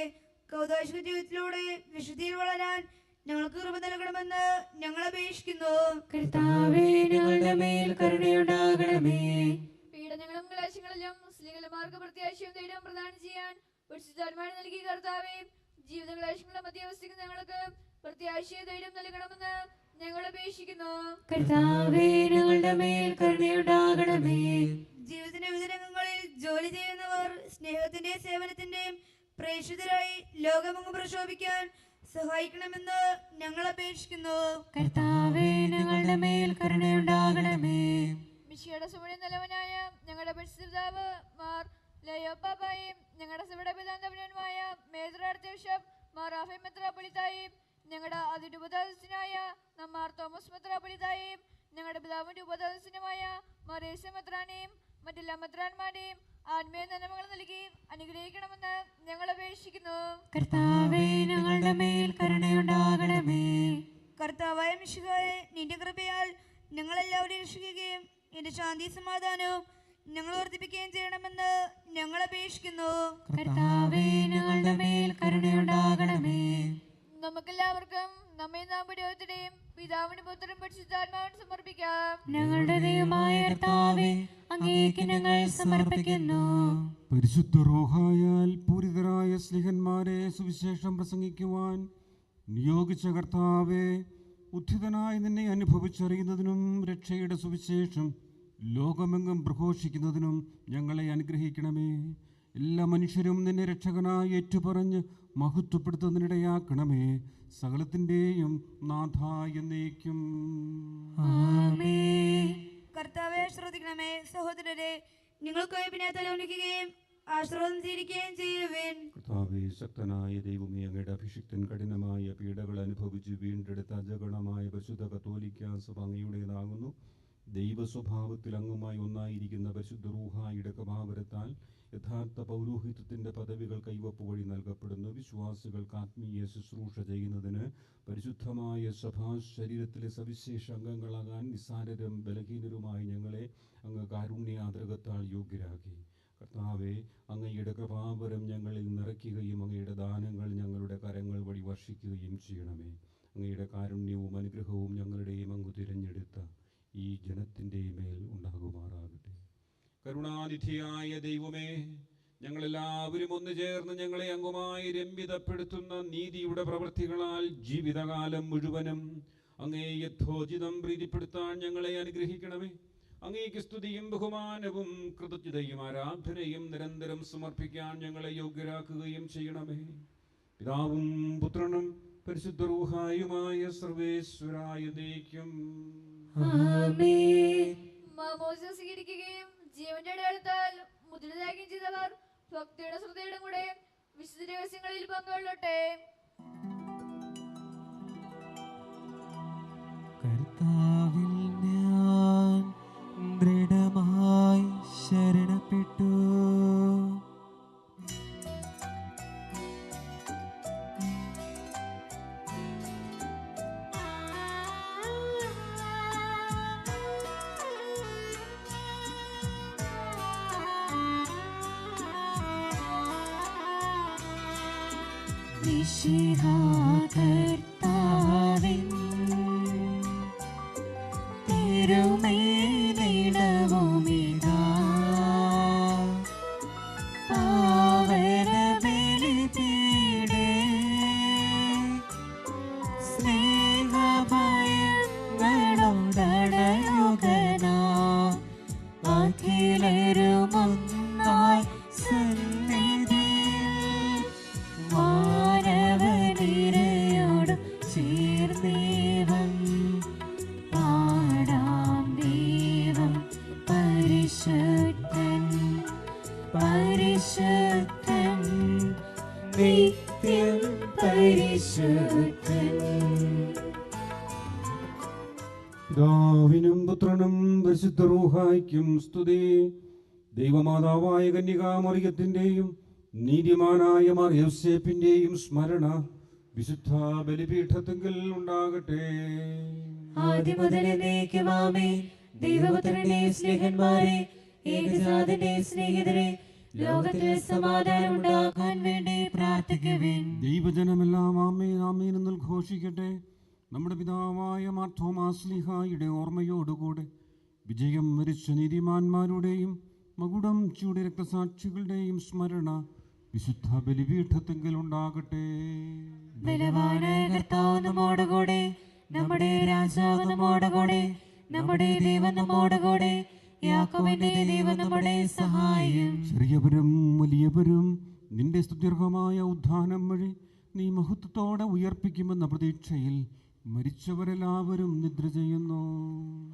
കൗതാശിക ജീവിതത്തിലൂടെ വിശുദ്ധിയിൽ വളരാൻ ഞങ്ങൾക്ക് കൃപ നൽകണമെന്ന് ഞങ്ങൾ അപേക്ഷിക്കുന്നു. കർത്താവേ ഞങ്ങളുടെ മേൽ കരുണയുണ്ടാകണമേ. പീഡനങ്ങളും ക്ലേശങ്ങളിലും സ്ത്രീകളുമാർക്ക് പ്രത്യാശയും ധൈര്യം പ്രദാനം ചെയ്യാൻ പരിശുദ്ധാത്മാവിനെ നൽകി കർത്താവേ, ജീവിത ക്ലേശങ്ങളുടെ മധ്യവസ്ഥയ്ക്ക് ഞങ്ങൾക്ക് പ്രത്യാശയും ധൈര്യം നൽകണമെന്ന് ഞങ്ങൾ അപേക്ഷിക്കുന്നു. കർത്താവേ ഞങ്ങളുടെ മേൽ കരുണയുണ്ടാകണമേ. ജീവിതത്തിന്റെ വിവിധ രംഗങ്ങളിൽ ജോലി ചെയ്യുന്നവർ സ്നേഹത്തിന്റെ സേവനത്തിന്റെയും പ്രേക്ഷിതരായി ലോകമെങ്ങും പ്രശോഭിക്കാൻ സഹായിക്കണമെന്ന് ഞങ്ങൾ അപേക്ഷിക്കുന്നു. കർത്താവേ ഞങ്ങളുടെ മേൽ കരുണയുണ്ടാകണമേ. മിശിയുടെ സുമണി നിലവനായ ഞങ്ങളുടെ പരിശുദ്ധാവ് മാർ ലയോപ്പാപ്പായും ഞങ്ങളുടെ സഭയുടെ പിതാന്തപുരനുമായ major archbishop Mar Rafi മെത്രാപ്പൊലീത്തായും ഞങ്ങളുടെ അതിരൂപതാധ്യക്ഷനായ മാർ തോമസ് മെത്രാപ്പൊലീത്തായും ഞങ്ങളുടെ പിതാവിന്റെ ഉപദാസനുമായ മാർ യേശു മെത്രാനെയും മറ്റെല്ലാ മെത്രാന്മാരെയും ആത്മീയ നന്മകൾ നൽകി അനുഗ്രഹിക്കണമെന്ന് ഞങ്ങൾ അപേക്ഷിക്കുന്നു. കർത്താവേ ഞങ്ങളുടെ മേൽ കരുണയുണ്ടാകണമേ. കർത്താവായ മിശിഹായെ, നിന്റെ കൃപയാൽ ഞങ്ങളെല്ലാവരും രക്ഷിക്കുകയും എന്റെ ശാന്തി സമാധാനവും ഞങ്ങൾ വർദ്ധിപ്പിക്കുകയും ചെയ്യണമെന്ന് ഞങ്ങൾ അപേക്ഷിക്കുന്നു. കർത്താവേ ഞങ്ങളുടെ മേൽ കരുണയുണ്ടാകണമേ. നമുക്കെല്ലാവർക്കും നമ്മെ നാം ഓരോരുത്തരെയും പിതാവിനും പുത്രനും പരിശുദ്ധാത്മാവിനും സമർപ്പിക്കാം. ഞങ്ങളുടെ ദൈവമായ കർത്താവേ, അങ്ങേക്ക് ഞങ്ങൾ സമർപ്പിക്കുന്നു. പരിശുദ്ധ റൂഹായാൽ പൂരിതരായ സ്ലിഹന്മാരെ സുവിശേഷം പ്രസംഗിക്കുവാൻ നിയോഗിച്ച കർത്താവേ, ഉദ്ധിതനായി നിന്നെ അനുഭവിച്ചറിയുന്നതിനും രക്ഷയുടെ സുവിശേഷം ലോകമെങ്ങും പ്രഘോഷിക്കുന്നതിനും ഞങ്ങളെ അനുഗ്രഹിക്കണമേ. എല്ലാ മനുഷ്യരും നിന്നെ രക്ഷകനായി ഏറ്റുപറഞ്ഞ് മഹത്വപ്പെടുത്തുന്നതിനിടയാക്കണമേ. സകലത്തിൻ്റെയും നാഥായ എന്നേക്കും. കർത്താവെ ശ്രദ്ധിക്കണമേ. സഹോദരരെ, നിങ്ങൾക്ക് പിന്നെ തലോലിക്കുകയും ആശ്രവം സ്വീകരിക്കുകയും ചെയ്യുവേൻ. കർത്താവേ, ശക്തനായ ദൈവമേ, അങ്ങയുടെ അഭിഷിക്തൻ കഠിനമായ പീഡകൾ അനുഭവിച്ച് വീണ്ടെടുത്ത അജഗണമായ പരിശുദ്ധ കത്തോലിക്ക സഭ അങ്ങയുടേതാകുന്നു. ദൈവ സ്വഭാവത്തിൽ അങ്ങുമായി ഒന്നായിരിക്കുന്ന പരിശുദ്ധ റൂഹായുടെ കൃപാവരത്താൽ യഥാർത്ഥ പൗരോഹിത്യത്തിൻ്റെ പദവികൾ കൈവപ്പ് വഴി നൽകപ്പെടുന്നു. വിശ്വാസികൾക്ക് ആത്മീയ ശുശ്രൂഷ ചെയ്യുന്നതിന് പരിശുദ്ധമായ സഭാ ശരീരത്തിലെ സവിശേഷ അംഗങ്ങളാകാൻ നിസ്സാരരും ബലഹീനരുമായി ഞങ്ങളെ അങ്ങ് കാരുണ്യാദ്രകത്താൽ യോഗ്യരാക്കി. കർത്താവെ, അങ്ങയുടെ കൃപാവരം ഞങ്ങളിൽ നിറയ്ക്കുകയും അങ്ങയുടെ ദാനങ്ങൾ ഞങ്ങളുടെ കരങ്ങൾ വഴി വർഷിക്കുകയും ചെയ്യണമേ. അങ്ങയുടെ കാരുണ്യവും അനുഗ്രഹവും ഞങ്ങളുടെയും അങ്ങ് തിരഞ്ഞെടുത്ത ഈ ജനത്തിൻ്റെ മേൽ ഉണ്ടാകുമാറാകട്ടെ. കരുണാനിധിയായ ദൈവമേ, ഞങ്ങളെല്ലാവരും ഒന്നു ചേർന്ന് ഞങ്ങളെ അങ്ങുമായി രമ്യതപ്പെടുത്തുന്ന നീതിയുടെ പ്രവൃത്തികളാൽ ജീവിതകാലം മുഴുവനും അങ്ങേ യഥോചിതം പ്രീതിപ്പെടുത്താൻ ഞങ്ങളെ അനുഗ്രഹിക്കണമേ. അങ്ങേക്ക് സ്തുതിയും ബഹുമാനവും കൃതജ്ഞതയും ആരാധനയും നിരന്തരം സമർപ്പിക്കാൻ ഞങ്ങളെ യോഗ്യരാക്കുകയും ചെയ്യണമേ. പിതാവും പുത്രനും പരിശുദ്ധ റൂഹായുമായ സർവേശ്വരായ ദൈവം മാമോദിസ സ്വീകരിക്കുകയും ജീവന്റെ അടയാളത്താൽ മുദ്രിതയാകുകയും ചെയ്തവർ ഭക്തിയുടെ ശ്രദ്ധയുടെ കൂടെ വിശുദ്ധ രഹസ്യങ്ങളിൽ പങ്കുകൊള്ളട്ടെ. കർത്താവിൽ ഞാൻ ദൃഢമായി ശരണപ്പെട്ടു. കർത്താവിൻ തിരുമേനിടവുമിതാ പാവനബലിപീഠേ സ്നേഹഭയങ്ങളോടണയുകനാ അഖിലരുമൊന്നായി സന്നിധിയിൽ മാനവനിരയോട് ചേർന്നേവം പാടാം. ദൈവം പരിശുദ്ധൻ പരിശുദ്ധൻ നിത്യം പരിശുദ്ധൻ. പിതാവിനും പുത്രനും പരിശുദ്ധ റൂഹായ്ക്കും സ്തുതി. ദൈവമാതാവായ കന്യകാമറിയത്തിന്റെയും നീതിമാനായ മാർ യോസേപ്പിന്റെയും സ്മരണ വിശുദ്ധ ബലിപീഠത്തിങ്കൽ ഉണ്ടാകട്ടെ. ആദിമുതലേ എന്നേക്കുമാമേൻ. ദൈവപുത്രന്റെ സ്നേഹന്മാരെ, ഏകജാതന്റെ സ്നേഹിതരെ, ലോകത്തിൽ സമാധാനം ഉണ്ടാക്കാൻ വേണ്ടി പ്രാർത്ഥിക്കുവിൻ. ദൈവജനമെല്ലാം ആമേൻ ആമേൻ എന്ന് ഘോഷിക്കട്ടെ. നമ്മുടെ പിതാവായ മാർ തോമാസ് ശ്ലീഹായുടെ ഓർമ്മയോടുകൂടെ വിജയം വരിച്ച നീതിമാന്മാരുടെയും മകുടം ചൂടിയ രക്തസാക്ഷികളുടെയും സ്മരണ വിശുദ്ധ ബലിപീഠത്തിങ്കൽ ഉണ്ടാകട്ടെ. ബലവാനായ കർത്താവ് നമ്മോടുകൂടെ, നമ്മുടെ രാജാവ് നമ്മോടുകൂടെ, നമ്മുടെ ദൈവം നമ്മോടുകൂടെ, യാക്കോബിന്റെ ദൈവം നമ്മുടെ സഹായം. ചെറിയവരും വലിയവരും നിന്റെ സ്തുത്യർഹമായ ഉദ്ധാനം വഴി നീ മഹത്വത്തോടെ ഉയർപ്പിക്കുമെന്ന പ്രതീക്ഷയിൽ മരിച്ചവരെല്ലാവരും നിദ്ര ചെയ്യുന്നു.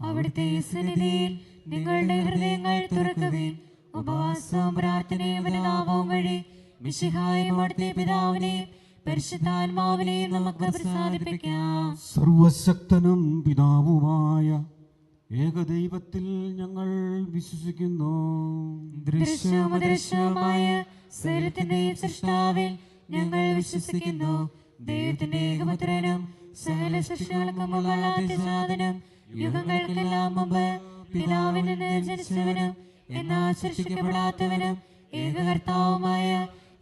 അവിടുത്തെ സന്നിധിയിൽ നിങ്ങളുടെ ഹൃദയങ്ങൾ തുറക്കുവിൻ. ഉപവാസവും പ്രാർത്ഥനയും അനുതാപവും വഴി മിശിഹായും അവിടുത്തെ പിതാവിനെയും പരിശുദ്ധാത്മാവിനെയും നമുക്ക് പ്രസാദിപ്പിക്കാം. സർവശക്തനും പിതാവുമായ ഏകദൈവത്തിൽ ഞങ്ങൾ വിശ്വസിക്കുന്നു. ദൃശ്യവും അദൃശ്യവുമായ സകലത്തിന്റെയും സൃഷ്ടാവിൽ ഞങ്ങൾ വിശ്വസിക്കുന്നു. ദൈവത്തിന്റെ ഏകപുത്രനും സകല സൃഷ്ടികൾക്കും മുമ്പുള്ളതിജാതനും യുഗങ്ങൾക്കെല്ലാം മുമ്പ് പിതാവിൽ നിന്ന് ജനിച്ചവനും എന്നാൽ സൃഷ്ടിക്കപ്പെടാത്തവനും ഏകകർത്താവുമായ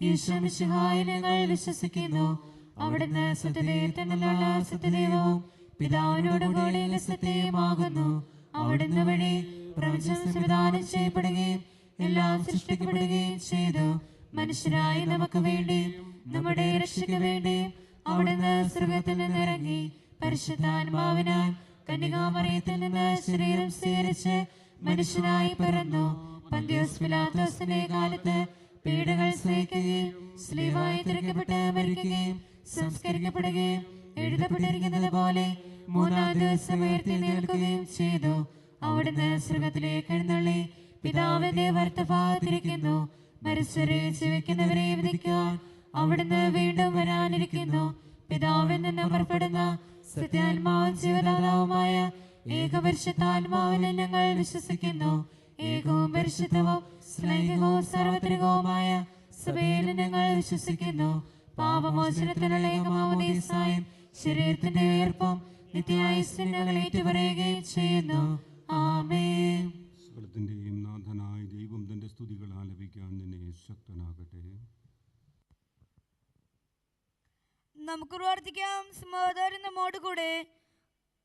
ഈശോ മിശിഹായിൽ ഞങ്ങൾ വിശ്വസിക്കുന്നു. അവിടുന്ന് സത്യദൈവത്തിൽ നിന്നുള്ള സത്യദൈവവും പിതാവിനോടുകൂടി സത്യമാകുന്നു. അവിടുന്ന് വഴി പ്രപഞ്ചം സംവിധാനം ചെയ്യപ്പെടുകയും എല്ലാം സൃഷ്ടിക്കപ്പെടുകയും ചെയ്തു. മനുഷ്യരായി നമുക്ക് വേണ്ടി നമ്മുടെ രക്ഷയ്ക്ക് വേണ്ടി അവിടുന്ന് സ്വർഗ്ഗത്തിൽ നിന്നിറങ്ങി പരിശുദ്ധാത്മാവിനാൽ കന്യകാമറിയത്തിൽ നിന്ന് ശരീരം സ്വീകരിച്ച് മനുഷ്യനായി പിറന്നു. പന്തിയോസ് പിലാത്തോസിന്റെ കാലത്ത് പീഡകൾ സഹിക്കുകയും സ്ലീവായി തിരക്കപ്പെട്ട് മരിക്കുകയും സംസ്കരിക്കപ്പെടുകയും എഴുതപ്പെട്ടിരിക്കുന്നത് പോലെ മൂന്നാം ദിവസം ഉയർത്തെഴുന്നേൽക്കുകയും ചെയ്തു. അവിടുന്ന് സ്വർഗ്ഗത്തിലേക്ക് എഴുന്നള്ളി പിതാവിന്റെ വലത്തുഭാഗത്തിരിക്കുന്നു. മരിച്ചവരെ ജീവിക്കുന്നവരെ വിധിക്കാൻ അവിടുന്ന് വീണ്ടും വരാനിരിക്കുന്നു. പിതാവിൽ നിന്ന് പുറപ്പെടുന്ന സത്യാത്മാവും ജീവദാതാവുമായ ഏകപരിശുദ്ധാത്മാവിനെ ഞങ്ങൾ വിശ്വസിക്കുന്നു. ഏകവും പരിശുദ്ധവും സ്ലൈംഗികവും സാർവത്രികവുമായ സഭയിൽ ഞങ്ങൾ വിശ്വസിക്കുന്നു. പാപമോചനത്തിനുള്ള ഏകമാമോദീസായും ശരീരത്തിന്റെ ഉയർപ്പും നിത്യായുസ്സിനെ ഞങ്ങൾ ഏറ്റുപറയുകയും ചെയ്യുന്നു. ആമേൻ. സകലത്തിന്റെയും നാഥനായ ദൈവം തന്റെ സ്തുതികൾ ആലപിക്കാൻ നിന്നെ ശക്തനാകട്ടെ. നമുക്ക് പ്രാർത്ഥിക്കാം. സമാധാനം നമ്മോട് കൂടെ.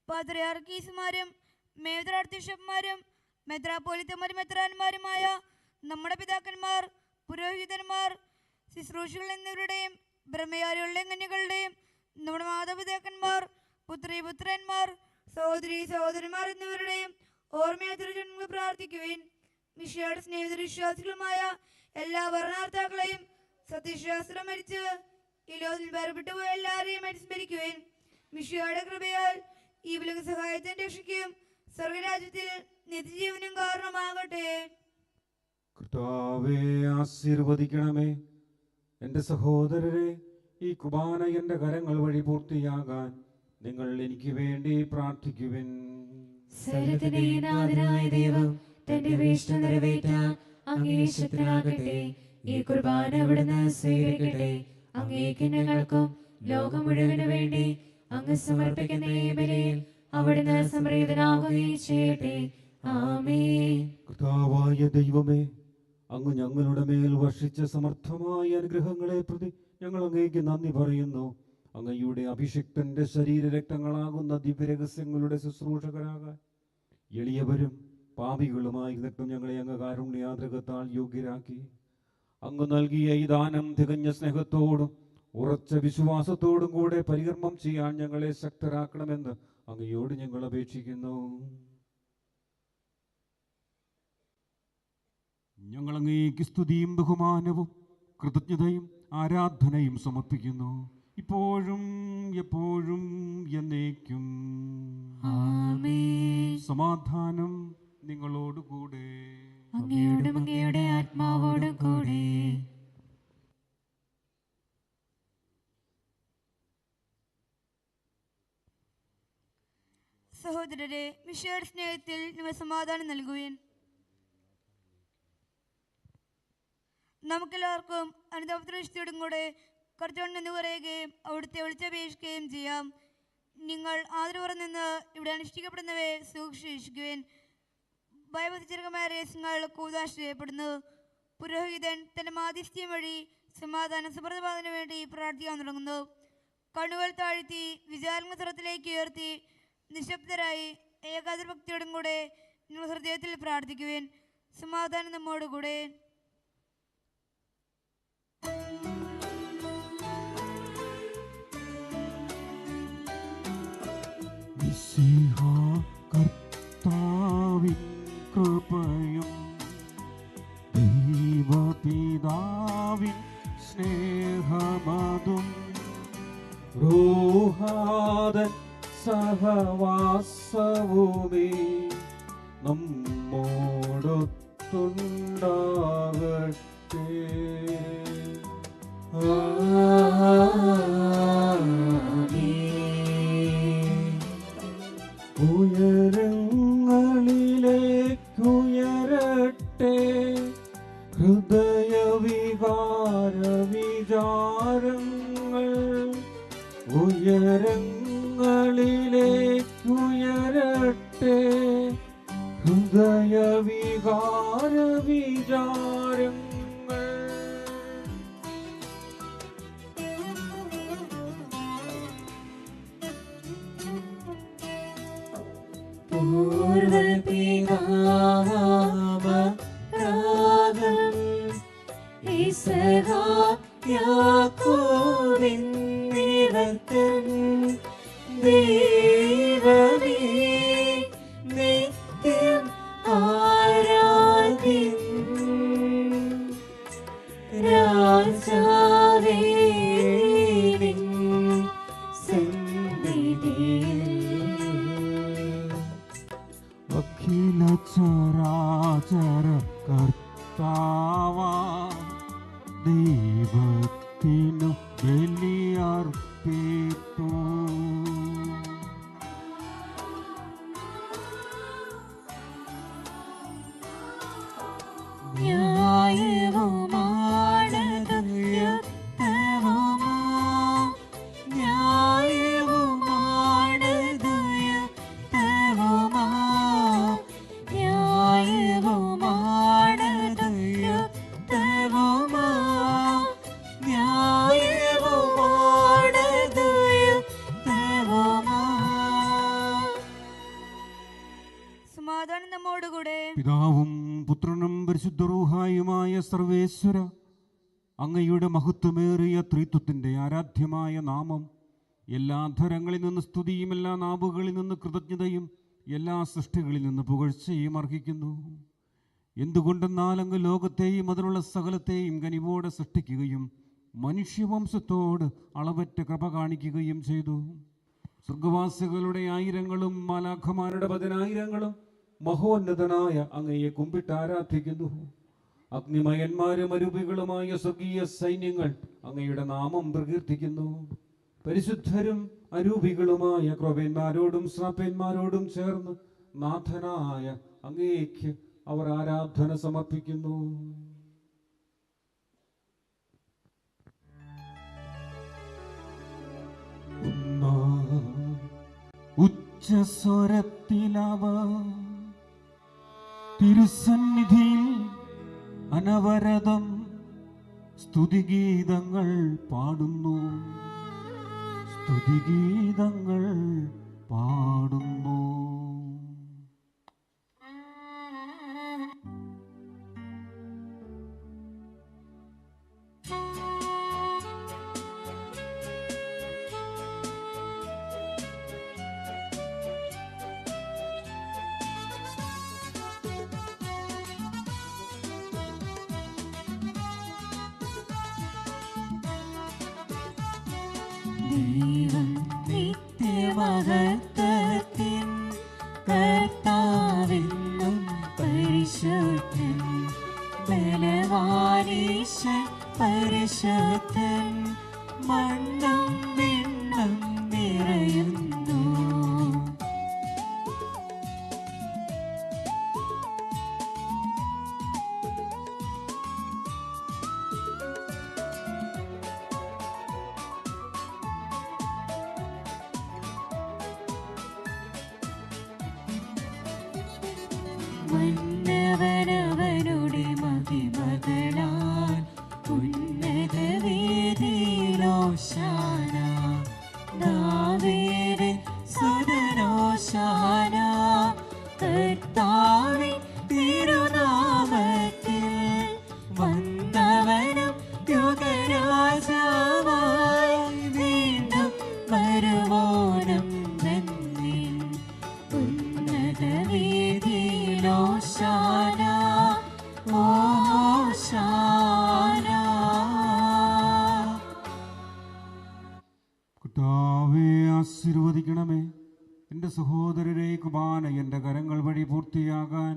പാത്രിയാർക്കീസുമാരും മേജർ ആർച്ച് ബിഷപ്പുമാരും മെത്രാപ്പോലിത്തമാരും മെത്രാന്മാരുമായ നമ്മുടെ പിതാക്കന്മാർ, പുരോഹിതന്മാർ, ശുശ്രൂഷകൾ എന്നിവരുടെയും ബ്രഹ്മചാരികളുടെയും കന്യകളുടെയും നമ്മുടെ മാതാപിതാക്കന്മാർ, പുത്രിപുത്രന്മാർ, സഹോദരി സഹോദരന്മാർ എന്നിവരുടെയും ഓർമ്മയാത്ര പ്രാർത്ഥിക്കുവിൻ. മിശിഹായുടെ സ്നേഹിത വിശ്വാസികളുമായ എല്ലാ വർണ്ണാർത്ഥാക്കളെയും സത്യശാസ്ത്രം മരിച്ച് ഈ ലോകത്തിൽ വേർപെട്ടു പോയ എല്ലാവരെയും അനുസ്മരിക്കുവിൻ. മിശിഹായുടെ കൃപയാൽ ഈ വിലക സഹായത്തിന് രക്ഷിക്കുകയും സ്വർഗരാജ്യത്തിൽ നിത്യജീവനും കാരണമാകട്ടെ. കർത്താവേ, ആശീർവദിക്കണമേ. എൻ്റെ സഹോദരരെ, ഈ കുർബാന എൻ്റെ കരങ്ങൾ വഴി പൂർത്തിയാകാൻ നിങ്ങൾ എനിക്ക് വേണ്ടി പ്രാർത്ഥിക്കുവിൻ. സകലത്തിന്റെ നാഥനായ ദൈവം തന്റെ വീഴ്ച നിറവേറ്റാൻ അങ്ങേ ശക്തനാകട്ടെ. ഈ കുർബാന അവിടുന്ന് സ്വീകരിക്കട്ടെ. അങ്ങേക്ക് ഞങ്ങൾക്കും ലോകം മുഴുവനു വേണ്ടി അങ്ങ് സമർപ്പിക്കുന്ന ഈ ബലിയിൽ അവിടുന്ന് സംപ്രീതനാകുകയും ചെയ്യട്ടെ. ആമേൻ. കർത്താവായ ദൈവമേ, അങ്ങ് ഞങ്ങളുടെ മേൽ വർഷിച്ച സമർത്ഥമായ അനുഗ്രഹങ്ങളെ പ്രതി ഞങ്ങൾ അങ്ങേക്ക് നന്ദി പറയുന്നു. അങ്ങയുടെ അഭിഷിക്തന്റെ ശരീരരക്തങ്ങളാകുന്ന ദിവ്യരഹസ്യങ്ങളുടെ ശുശ്രൂഷകരാകാൻ എളിയവരും പാപികളുമായി നിൽക്കും ഞങ്ങളെ അങ്ങ് കാരുണ്യാദ്രകത്താൽ യോഗ്യരാക്കി. അങ്ങ് നൽകിയ ഈ ദാനം തികഞ്ഞ സ്നേഹത്തോടും ഉറച്ച വിശ്വാസത്തോടും കൂടെ പരികർമ്മം ചെയ്യാൻ ഞങ്ങളെ ശക്തരാക്കണമെന്ന് അങ്ങയോട് ഞങ്ങൾ അപേക്ഷിക്കുന്നു. ഞങ്ങൾ അങ്ങേക്ക് സ്തുതിയും ബഹുമാനവും കൃതജ്ഞതയും ആരാധനയും സമർപ്പിക്കുന്നു, ഇപ്പോഴും എപ്പോഴും എന്നേക്കും. ആമേൻ. സമാധാനം നിങ്ങളോടുകൂടെ. അങ്ങയോടും അങ്ങയുടെ ആത്മാവോടും കൂടെ. സഹോദരരെ, മിശിഹായുടെ സ്നേഹത്തിൽ നിങ്ങൾ സമാധാനം നൽകുവിൻ. നമുക്കെല്ലാവർക്കും അനുതാപത്തോടും കൂടെ കർത്താവിനെന്ന് പറയുകയും അവിടുത്തെ വിളിച്ചപേക്ഷിക്കുകയും ചെയ്യാം. നിങ്ങൾ ആദരവോടെ നിന്ന് ഇവിടെ അനുഷ്ഠിക്കപ്പെടുന്നവയെ സൂക്ഷിക്കുവിൻ. ഭയബദ്ധമായ രഹസ്യങ്ങൾ കൂതാശ ചെയ്യപ്പെടുന്നു. പുരോഹിതൻ തന്റെ മാധ്യസ്ഥ്യം വഴി സമാധാന സമൃദ്ധപാതനു വേണ്ടി പ്രാർത്ഥിക്കാൻ തുടങ്ങുന്നു. കണ്ണുകൾ താഴ്ത്തി വിചാരണ സ്വരത്തിലേക്ക് ഉയർത്തി നിശബ്ദരായി ഏകാഗ്രഭക്തിയോടും കൂടെ നിങ്ങൾ ഹൃദയത്തിൽ പ്രാർത്ഥിക്കുവിൻ. സമാധാനം നമ്മോടുകൂടെ. കർത്താവിൻ കൃപയും ദൈവപിതാവിൻ സ്നേഹമതും റൂഹാദൻ സഹവാസവുമേ നമ്മോടൊത്തുണ്ടാകട്ടെ. ഉയരങ്ങളിലേക്കുയരട്ടെ ഹൃദയവികാര വിചാരങ്ങൾ. ഉയരങ്ങളിലേക്കുയരട്ടെ ഹൃദയവികാര വിചാരങ്ങൾ. പൂർവപിതാവാമരാഗം യാക്കോബിന്നിവർത്തൻ ദൈവമേ നിത്യം ആരാധ്യൻ. രാജാവേ നിൻ സന്നിധിയിൽ അഖില ചരാചര കർത്താവാ ദൈവത്തിനു ബലിയർപ്പിപ്പൂ. പിതാവും പുത്രനും പരിശുദ്ധ റൂഹായുമായ സർവേശ്വര, അങ്ങയുടെ മഹത്വമേറിയ ത്രിത്വത്തിൻ്റെ ആരാധ്യമായ നാമം എല്ലാ ധരങ്ങളിൽ നിന്ന് സ്തുതിയും എല്ലാ നാവുകളിൽ നിന്ന് കൃതജ്ഞതയും എല്ലാ സൃഷ്ടികളിൽ നിന്ന് പുകഴ്ചയും അർഹിക്കുന്നു. എന്തുകൊണ്ടെന്നാൽ അങ്ങ് ലോകത്തെയും അതിലുള്ള സകലത്തെയും കനിവോടെ സൃഷ്ടിക്കുകയും മനുഷ്യവംശത്തോട് അളവറ്റ കൃപ കാണിക്കുകയും ചെയ്തു. സ്വർഗവാസികളുടെ ആയിരങ്ങളും മാലാഖമാരുടെ 10,000ങ്ങളും മഹോന്നതനായ അങ്ങയെ കുമ്പിട്ട് ആരാധിക്കുന്നു. അഗ്നിമയന്മാരും അരൂപികളുമായ സ്വർഗീയ സൈന്യങ്ങൾ അങ്ങയുടെ നാമം പ്രകീർത്തിക്കുന്നു. പരിശുദ്ധരും അരൂപികളുമായ ക്രോവേന്മാരോടും ശ്രാപ്പേന്മാരോടും ചേർന്ന് നാഥനായ അങ്ങേക്ക് അവർ ആരാധന സമർപ്പിക്കുന്നു. ഉച്ചസ്വരത്തിലവർ തിരുസന്നിധിയിൽ അനവരതം സ്തുതിഗീതങ്ങൾ പാടുന്നു, സ്തുതിഗീതങ്ങൾ പാടുന്നു. ദൈവം നിത്യമഹത്വത്തിൻ കർത്താവെന്നും പരിശുദ്ധൻ, ബലവാനീശൻ പരിശുദ്ധൻ, മണ്ണും വിണ്ണും നിറയുന്നു. മന്നവനവനുടെ മഹിമകളാൽ ഉന്നത വേദിയിലോശാന, ദാവീദിൻ സുതനോശാന, കർത്താവിൻ തിരുനാമത്തിൽ വന്നവനും യുഗരാജാവായി വീണ്ടും വരുവോനും നന്ദിൻ. ഉന്നത വേദിയിലോശാന, ഓശാന. കർത്താവേ, ആശീർവദിക്കണമേ. എൻ്റെ സഹോദരരെ, കുർബാന എൻ്റെ കരങ്ങൾ വഴി പൂർത്തിയാകാൻ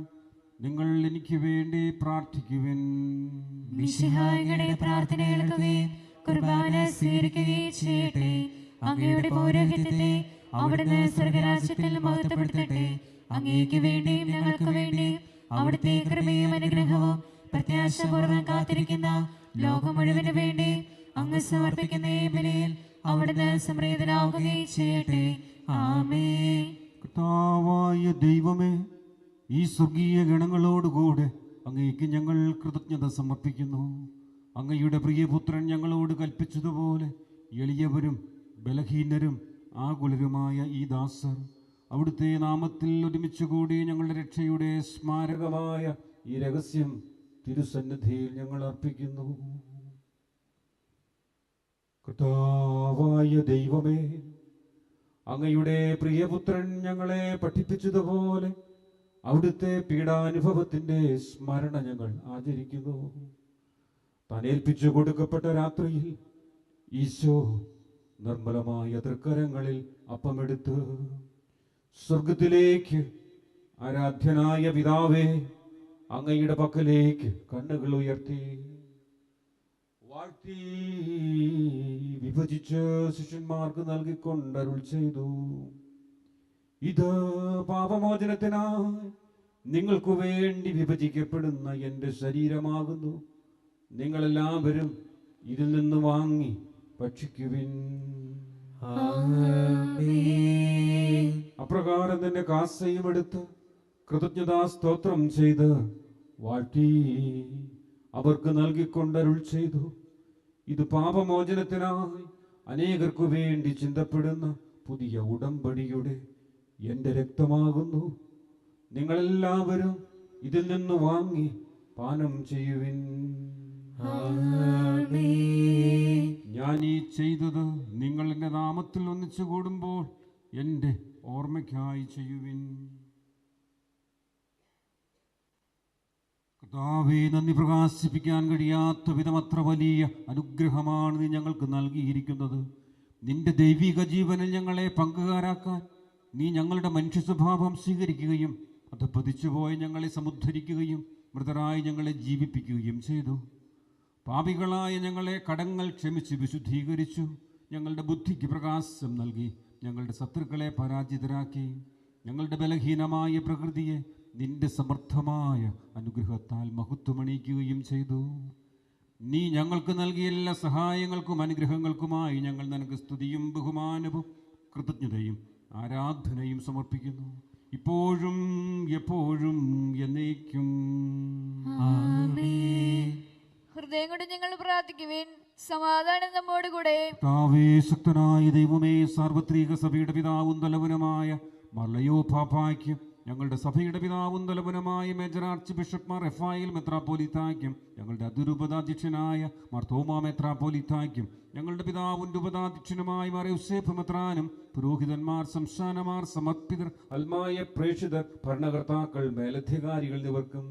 നിങ്ങൾ എനിക്ക് വേണ്ടി പ്രാർത്ഥിക്കുവിൻ. മിശിഹായുടെ പ്രാർത്ഥന കേൾക്കുകയും കുർബാന സ്വീകരിക്കുകയും ചെയ്യട്ടെ. അങ്ങയുടെ പൗരോഹിത്യത്തെ അവിടുന്ന് സ്വർഗരാജ്യത്തിൽ മഹത്വപ്പെടുത്തട്ടെ. അങ്ങേക്ക് വേണ്ടിയും ഞങ്ങൾക്ക് വേണ്ടിയും അവിടുത്തെ കൃപയും അനുഗ്രഹവും പ്രത്യാശപൂർവ്വം കാത്തിരിക്കുന്ന ലോകം മുഴുവന് വേണ്ടി അങ്ങ് സമർപ്പിക്കുന്ന ഈ ബലിയിൽ അവിടുന്ന് സംപ്രീതനാവുകയും ചെയ്യട്ടെ. ആമേൻ. കർത്താവായ ദൈവമേ, ഈ സ്വർഗീയ ഗണങ്ങളോടുകൂടെ അങ്ങേക്ക് ഞങ്ങൾ കൃതജ്ഞത സമർപ്പിക്കുന്നു. അങ്ങയുടെ പ്രിയപുത്രൻ ഞങ്ങളോട് കൽപ്പിച്ചതുപോലെ എളിയവരും ബലഹീനരും ആകുലരുമായ ഈ ദാസർ അവിടുത്തെ നാമത്തിൽ ഒരുമിച്ച് കൂടി ഞങ്ങളുടെ രക്ഷയുടെ സ്മാരകമായ ഈ രഹസ്യം തിരുസന്നിധിയിൽ ഞങ്ങൾ അർപ്പിക്കുന്നു. കർത്താവായ ദൈവമേ, അങ്ങയുടെ പ്രിയപുത്രൻ ഞങ്ങളെ പഠിപ്പിച്ചതുപോലെ അവിടുത്തെ പീഡാനുഭവത്തിൻ്റെ സ്മരണ ഞങ്ങൾ ആചരിക്കുന്നു. താൻ ഏൽപ്പിച്ചു കൊടുക്കപ്പെട്ട രാത്രിയിൽ ഈശോ നിർമ്മലമായ തൃക്കരങ്ങളിൽ അപ്പമെടുത്ത് സ്വർഗത്തിലേക്ക് ആരാധ്യനായ പിതാവേ അങ്ങയുടെ പക്കലേക്ക് കണ്ണുകൾ ഉയർത്തി വാഴ്ത്തി വിഭജിച്ച് ശിഷ്യന്മാർക്ക് നൽകിക്കൊണ്ടരുൾ ചെയ്തു, ഇത് പാപമോചനത്തിനായി നിങ്ങൾക്ക് വേണ്ടി വിഭജിക്കപ്പെടുന്ന എൻ്റെ ശരീരമാകുന്നു. നിങ്ങളെല്ലാവരും ഇതിൽ നിന്ന് വാങ്ങി ഭക്ഷിക്കുവിൻ. അപ്രകാരം തന്നെ കാസയും എടുത്ത് കൃതജ്ഞതാ സ്തോത്രം ചെയ്ത് വാഴ്ത്തി അവർക്ക് നൽകിക്കൊണ്ടരുൾ ചെയ്തു, ഇത് പാപമോചനത്തിനായി അനേകർക്കു വേണ്ടി ചിന്തപ്പെടുന്ന പുതിയ ഉടമ്പടിയുടെ എൻ്റെ രക്തമാകുന്നു. നിങ്ങളെല്ലാവരും ഇതിൽ നിന്ന് വാങ്ങി പാനം ചെയ്യുവിൻ. ഞാൻ ഈ ചെയ്തത് നിങ്ങൾ എൻ്റെ നാമത്തിൽ ഒന്നിച്ചു കൂടുമ്പോൾ എൻ്റെ ഓർമ്മയ്ക്കായി ചെയ്യുവിൻ. കർത്താവേ, നന്ദി പ്രകാശിപ്പിക്കാൻ കഴിയാത്ത വിധം അത്ര വലിയ അനുഗ്രഹമാണ് നീ ഞങ്ങൾക്ക് നൽകിയിരിക്കുന്നത്. നിന്റെ ദൈവിക ജീവനിൽ ഞങ്ങളെ പങ്കുകാരാക്കാൻ നീ ഞങ്ങളുടെ മനുഷ്യ സ്വഭാവം സ്വീകരിക്കുകയും അത് പതിച്ചുപോയി ഞങ്ങളെ സമുദ്ധരിക്കുകയും മൃതരായി ഞങ്ങളെ ജീവിപ്പിക്കുകയും ചെയ്തു. പാപികളായ ഞങ്ങളെ കടങ്ങൾ ക്ഷമിച്ച് വിശുദ്ധീകരിച്ചു. ഞങ്ങളുടെ ബുദ്ധിക്ക് പ്രകാശം നൽകി ഞങ്ങളുടെ ശത്രുക്കളെ പരാജിതരാക്കി. ഞങ്ങളുടെ ബലഹീനമായ പ്രകൃതിയെ നിന്റെ സമർത്ഥമായ അനുഗ്രഹത്താൽ മഹത്വമണിയിക്കുകയും ചെയ്തു. നീ ഞങ്ങൾക്ക് നൽകിയ എല്ലാ സഹായങ്ങൾക്കും അനുഗ്രഹങ്ങൾക്കുമായി ഞങ്ങൾ നിനക്ക് സ്തുതിയും ബഹുമാനവും കൃതജ്ഞതയും ആരാധനയും സമർപ്പിക്കുന്നു, ഇപ്പോഴും എപ്പോഴും എന്നേക്കും. ഹൃദയം കൊണ്ട് ഞങ്ങൾ പ്രാർത്ഥിക്കുവിൻ. സമാധാനം നമ്മോട് കൂടെ. ശക്തനായ ദൈവമേ, സാർവത്രിക സഭയുടെ പിതാവും തലവനുമായ മർലയോ പാപ്പായ്ക്കും ഞങ്ങളുടെ സഭയുടെ പിതാവും തലവനുമായ major archbishop Mar Raphael മെത്രാപ്പോലിത്തായ്ക്കും ഞങ്ങളുടെ അതിരൂപതാധ്യക്ഷനായ മാർ തോമാ മെത്രാപ്പോലിത്തായ്ക്കും ഞങ്ങളുടെ പിതാവും രൂപതാധ്യക്ഷനുമായ മാർ യൂസേഫ് മെത്രാനും പുരോഹിതന്മാർ, സംസ്ഥാനമാർ, സമർപ്പിതർ, അൽമായ പ്രേക്ഷിതർ, ഭരണകർത്താക്കൾ, മേലധികാരികൾ എന്നിവർക്കും